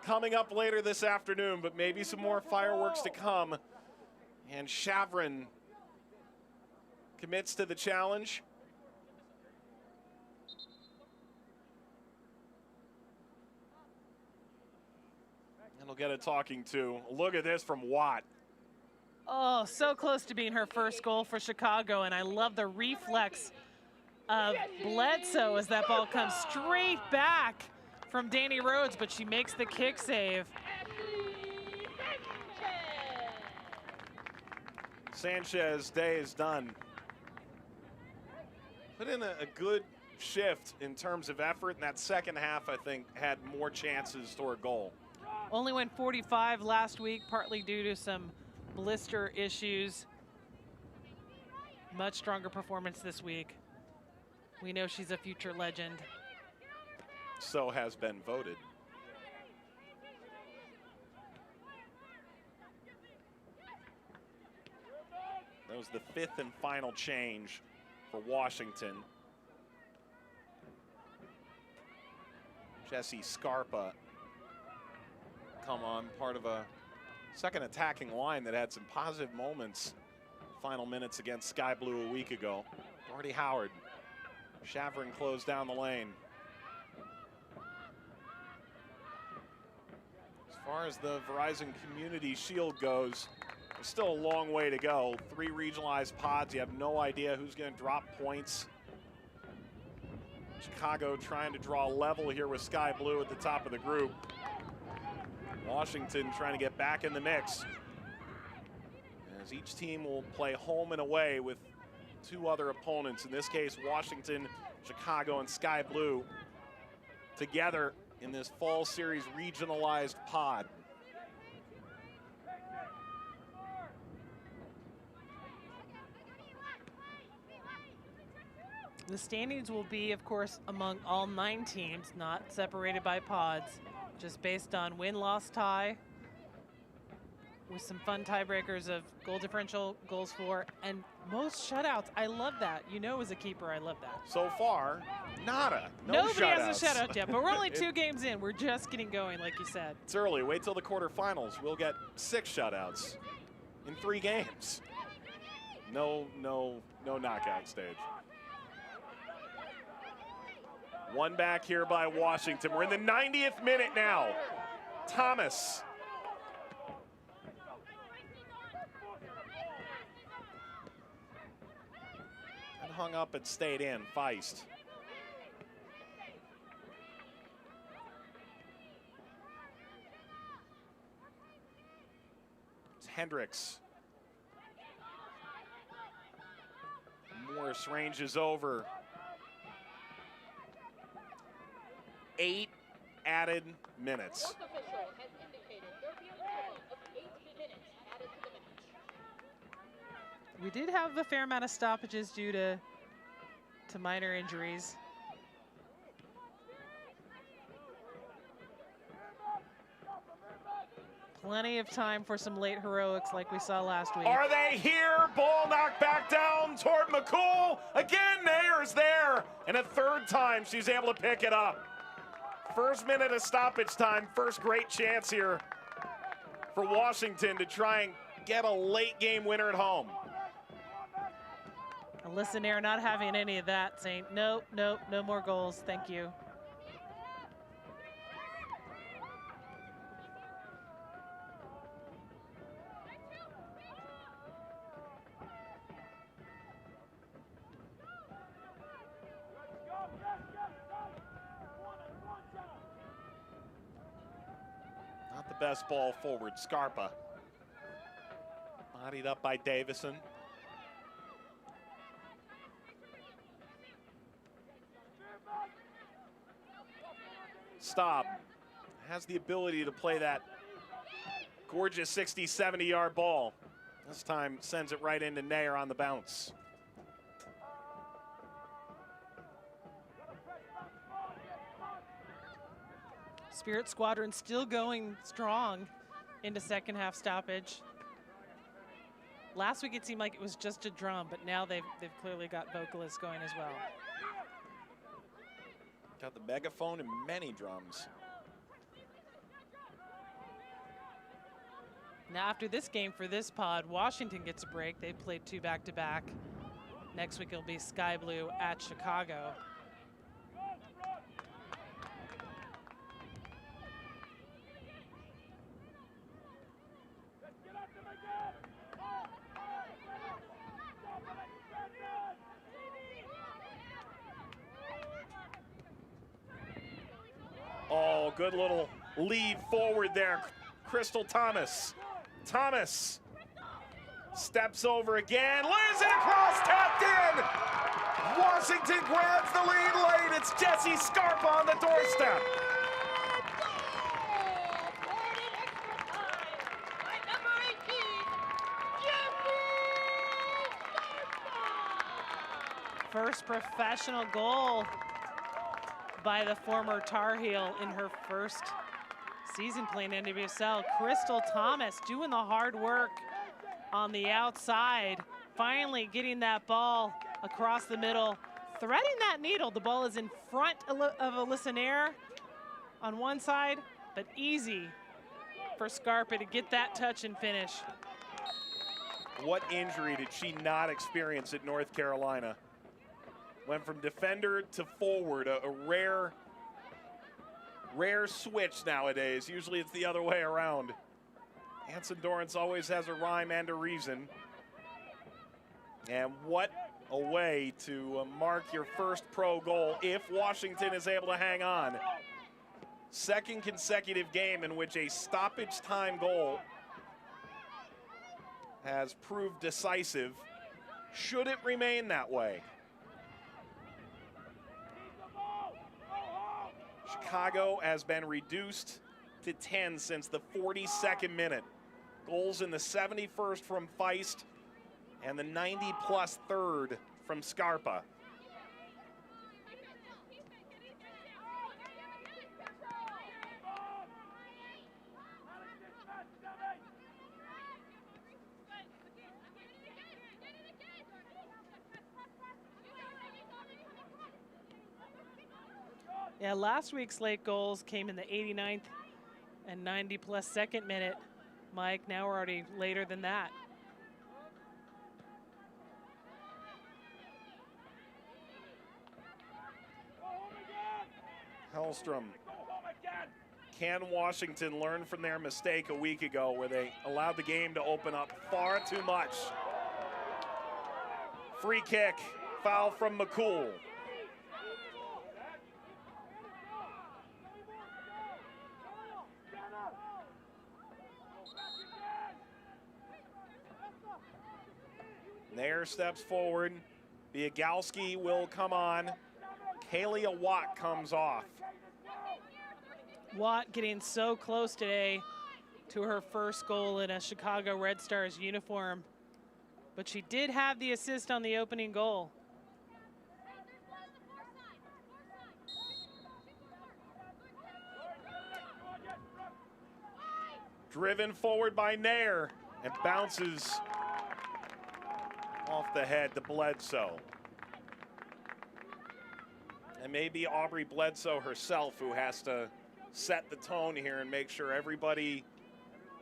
coming up later this afternoon, but maybe some more fireworks to come. And Shavrin commits to the challenge. And he'll get a talking to. Look at this from Watt. Oh, so close to being her first goal for Chicago, and I love the reflex of Bledsoe as that ball comes straight back from Danny Rhodes, but she makes the kick save. Sanchez day is done. Put in a good shift in terms of effort, and that second half, I think, had more chances toward goal. Only went 45 last week, partly due to some blister issues. Much stronger performance this week. We know she's a future legend. So has been voted. That was the 5th and final change for Washington. Jesse Scarpa come on, part of a second attacking line that had some positive moments. Final minutes against Sky Blue a week ago. Doherty Howard. Shavrin closed down the lane. As far as the Verizon Community Shield goes, there's still a long way to go. 3 regionalized pods, you have no idea who's going to drop points. Chicago trying to draw level here with Sky Blue at the top of the group. Washington trying to get back in the mix, as each team will play home and away with 2 other opponents. In this case, Washington, Chicago, and Sky Blue together in this fall series regionalized pod. The standings will be, of course, among all 9 teams, not separated by pods, just based on win-loss tie, with some fun tiebreakers of goal differential, goals for, and most shutouts. I love that. You know, as a keeper, I love that. So far, nada. No Nobody shutouts. has a shutout yet, but we're only 2 games in. We're just getting going, like you said. It's early. Wait till the quarterfinals. We'll get 6 shutouts in 3 games. No knockout stage. 1 back here by Washington. We're in the 90th minute now. Thomas. And hung up and stayed in. Feist. It's Hendricks. Morris ranges over. 8 added minutes. We did have a fair amount of stoppages due to minor injuries. Plenty of time for some late heroics like we saw last week. Are they here? Ball knocked back down toward McCool. Again, Nayer's there. And a 3rd time she's able to pick it up. First minute of stoppage time, first great chance here for Washington to try and get a late game winner at home. Alyssa Nair not having any of that, saying, nope, no more goals, thank you. Not the best ball forward. Scarpa. Bodied up by Davison. Staub has the ability to play that gorgeous 60, 70-yard ball. This time sends it right into Nair on the bounce. Spirit Squadron still going strong into second half stoppage. Last week it seemed like it was just a drum, but now they've clearly got vocalists going as well. Got the megaphone and many drums. Now after this game for this pod, Washington gets a break. They played 2 back-to-back. Next week it'll be Sky Blue at Chicago. Oh, good little lead forward there. Crystal Thomas. Thomas steps over again, lays it across, tapped in. Washington grabs the lead late. It's Jessie Scarpa on the doorstep. First professional goal by the former Tar Heel in her first season playing NWSL. Crystal Thomas doing the hard work on the outside, finally getting that ball across the middle, threading that needle. The ball is in front of Alyssa Nair on one side, but easy for Scarpa to get that touch and finish. What injury did she not experience at North Carolina? Went from defender to forward, a rare switch nowadays. Usually it's the other way around. Anson Dorrance always has a rhyme and a reason. And what a way to mark your first pro goal if Washington is able to hang on. Second consecutive game in which a stoppage time goal has proved decisive. Should it remain that way? Chicago has been reduced to 10 since the 42nd minute. Goals in the 71st from Feist and the 90-plus third from Scarpa. Yeah, last week's late goals came in the 89th and 90-plus second minute. Mike, now we're already later than that. Hellstrom. Can Washington learn from their mistake a week ago where they allowed the game to open up far too much? Free kick, foul from McCool. Nair steps forward. Biagalski will come on. Kalia Watt comes off. Watt getting so close today to her first goal in a Chicago Red Stars uniform, but she did have the assist on the opening goal. Driven forward by Nair and bounces off the head to Bledsoe. And maybe Aubrey Bledsoe herself who has to set the tone here and make sure everybody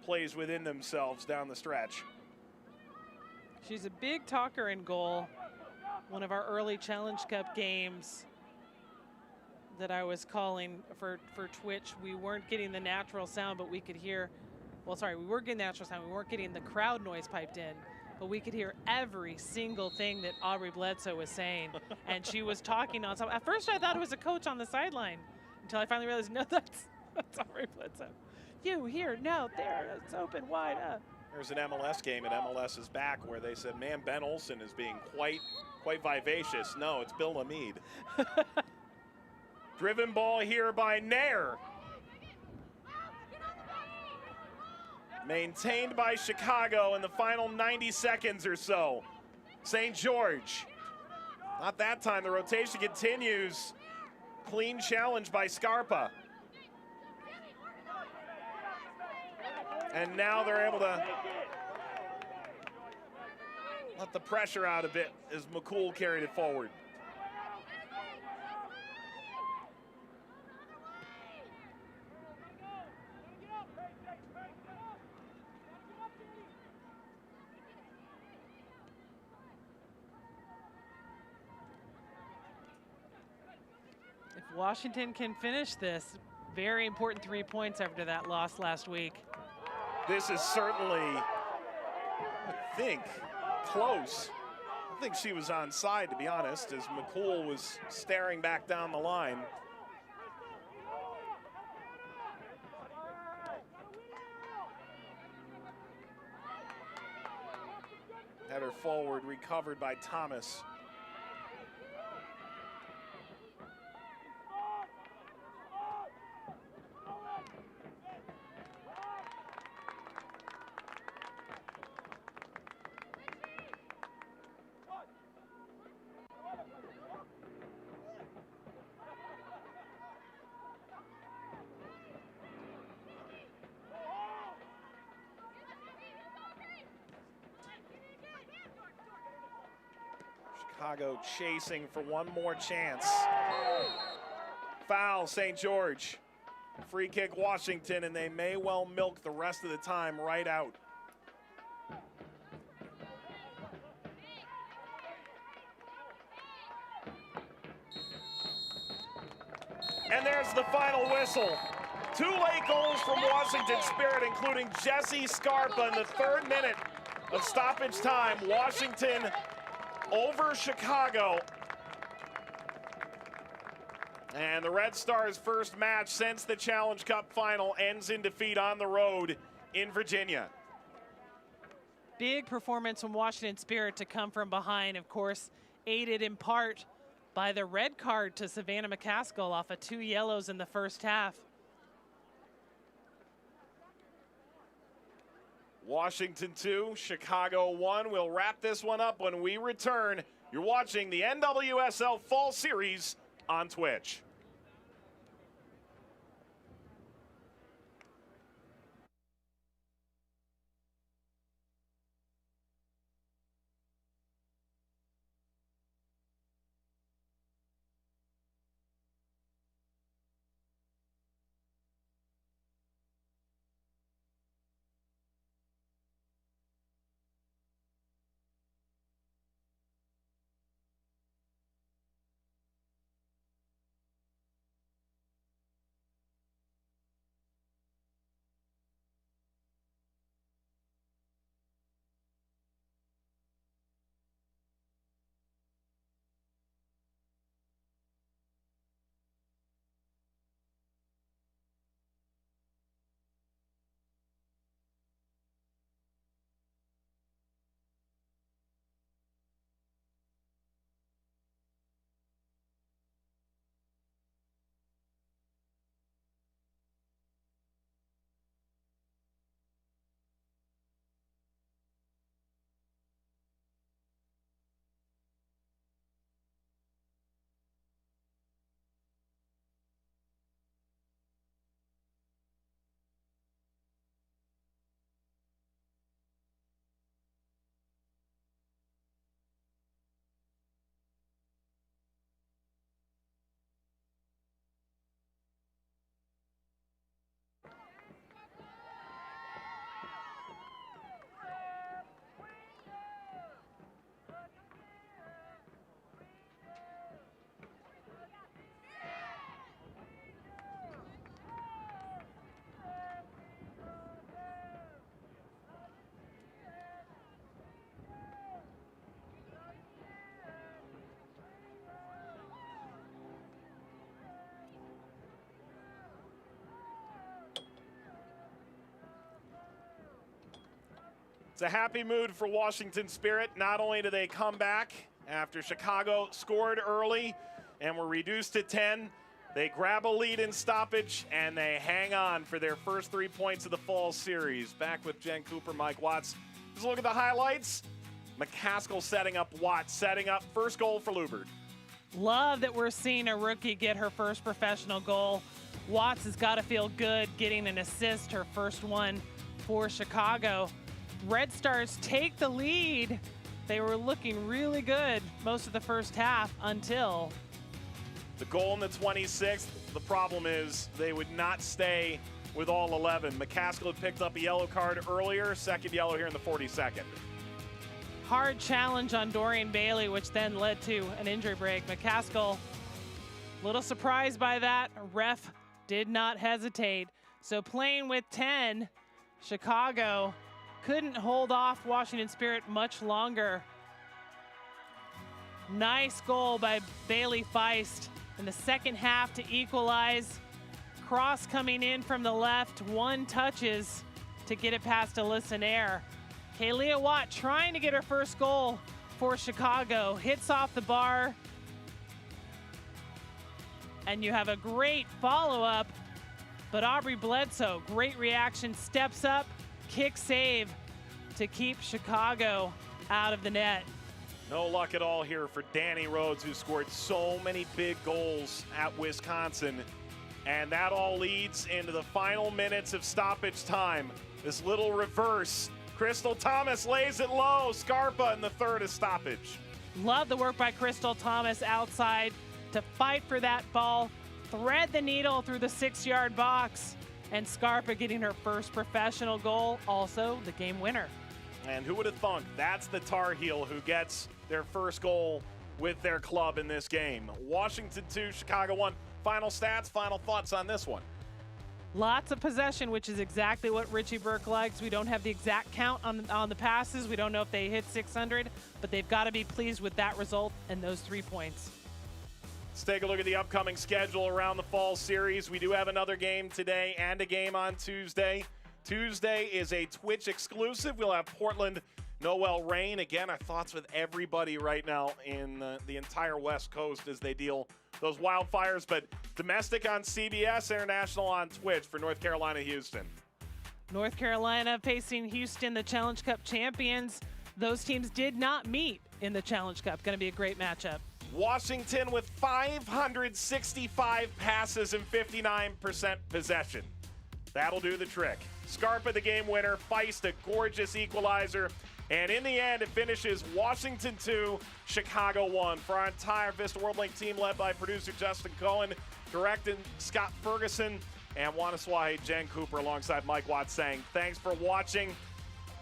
plays within themselves down the stretch. She's a big talker in goal. One of our early Challenge Cup games that I was calling for Twitch, we weren't getting the natural sound, but we could hear, well, sorry, we were getting natural sound. We weren't getting the crowd noise piped in, but we could hear every single thing that Aubrey Bledsoe was saying. And she was talking on top. At first I thought it was a coach on the sideline until I finally realized, no, that's Aubrey Bledsoe. You here, no, there, it's open wide up. There's an MLS game at MLS's back where they said, man, Ben Olsen is being quite vivacious. No, it's Bill Lamide. Driven ball here by Nair. Maintained by Chicago in the final 90 seconds or so. St. George. Not that time, the rotation continues. Clean challenge by Scarpa. And now they're able to let the pressure out a bit as McCool carried it forward. If Washington can finish this, very important 3 points after that loss last week. This is certainly, I think, close. I think she was onside, to be honest, as McCool was staring back down the line. Header forward, recovered by Thomas. Chicago chasing for one more chance. Foul, St. George. Free kick, Washington, and they may well milk the rest of the time right out. And there's the final whistle. 2 late goals from Washington Spirit, including Jesse Scarpa in the 3rd minute of stoppage time. Washington over Chicago. And the Red Stars' first match since the Challenge Cup final ends in defeat on the road in Virginia. Big performance from Washington Spirit to come from behind, of course, aided in part by the red card to Savannah McCaskill off of 2 yellows in the first half. Washington 2, Chicago 1. We'll wrap this one up when we return. You're watching the NWSL Fall Series on Twitch. It's a happy mood for Washington Spirit. Not only do they come back after Chicago scored early and were reduced to 10, they grab a lead in stoppage and they hang on for their first 3 points of the fall series. Back with Jen Cooper, Mike Watts. Let's look at the highlights. McCaskill setting up Watts, setting up first goal for Lubert. Love that we're seeing a rookie get her first professional goal. Watts has got to feel good getting an assist, her first one for Chicago. Red Stars take the lead. They were looking really good most of the first half until the goal in the 26th. The problem is they would not stay with all 11. McCaskill had picked up a yellow card earlier, second yellow here in the 42nd. Hard challenge on Dorian Bailey, which then led to an injury break. McCaskill, a little surprised by that. Ref did not hesitate. So playing with 10, Chicago couldn't hold off Washington Spirit much longer. Nice goal by Bailey Feist in the second half to equalize. Cross coming in from the left, 1 touches to get it past Alyssa Nair. Kalia Watt trying to get her first goal for Chicago. Hits off the bar. And you have a great follow-up. But Aubrey Bledsoe, great reaction, steps up, kick save to keep Chicago out of the net. No luck at all here for Danny Rhodes, who scored so many big goals at Wisconsin. And that all leads into the final minutes of stoppage time. This little reverse. Crystal Thomas lays it low. Scarpa in the third of stoppage. Love the work by Crystal Thomas outside to fight for that ball, thread the needle through the 6-yard box, and Scarpa getting her first professional goal, also the game winner. And who would have thunk that's the Tar Heel who gets their first goal with their club in this game. Washington 2, Chicago 1. Final stats, final thoughts on this one. Lots of possession, which is exactly what Richie Burke likes. We don't have the exact count on the passes. We don't know if they hit 600, but they've got to be pleased with that result and those 3 points. Let's take a look at the upcoming schedule around the fall series. We do have another game today and a game on Tuesday. Tuesday is a Twitch exclusive. We'll have Portland, Noel Rain. Again, our thoughts with everybody right now in the entire West Coast as they deal those wildfires. But domestic on CBS, international on Twitch for North Carolina, Houston. North Carolina facing Houston, the Challenge Cup champions. Those teams did not meet in the Challenge Cup. Going to be a great matchup. Washington with 565 passes and 59% possession. That'll do the trick. Scarpa, the game winner. Feist, a gorgeous equalizer. And in the end, it finishes Washington 2, Chicago 1. For our entire Vista World Link team led by producer Justin Cohen, directing Scott Ferguson, and Wanaswahi Jen Cooper alongside Mike Watts saying thanks for watching.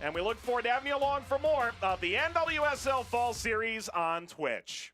And we look forward to having you along for more of the NWSL Fall Series on Twitch.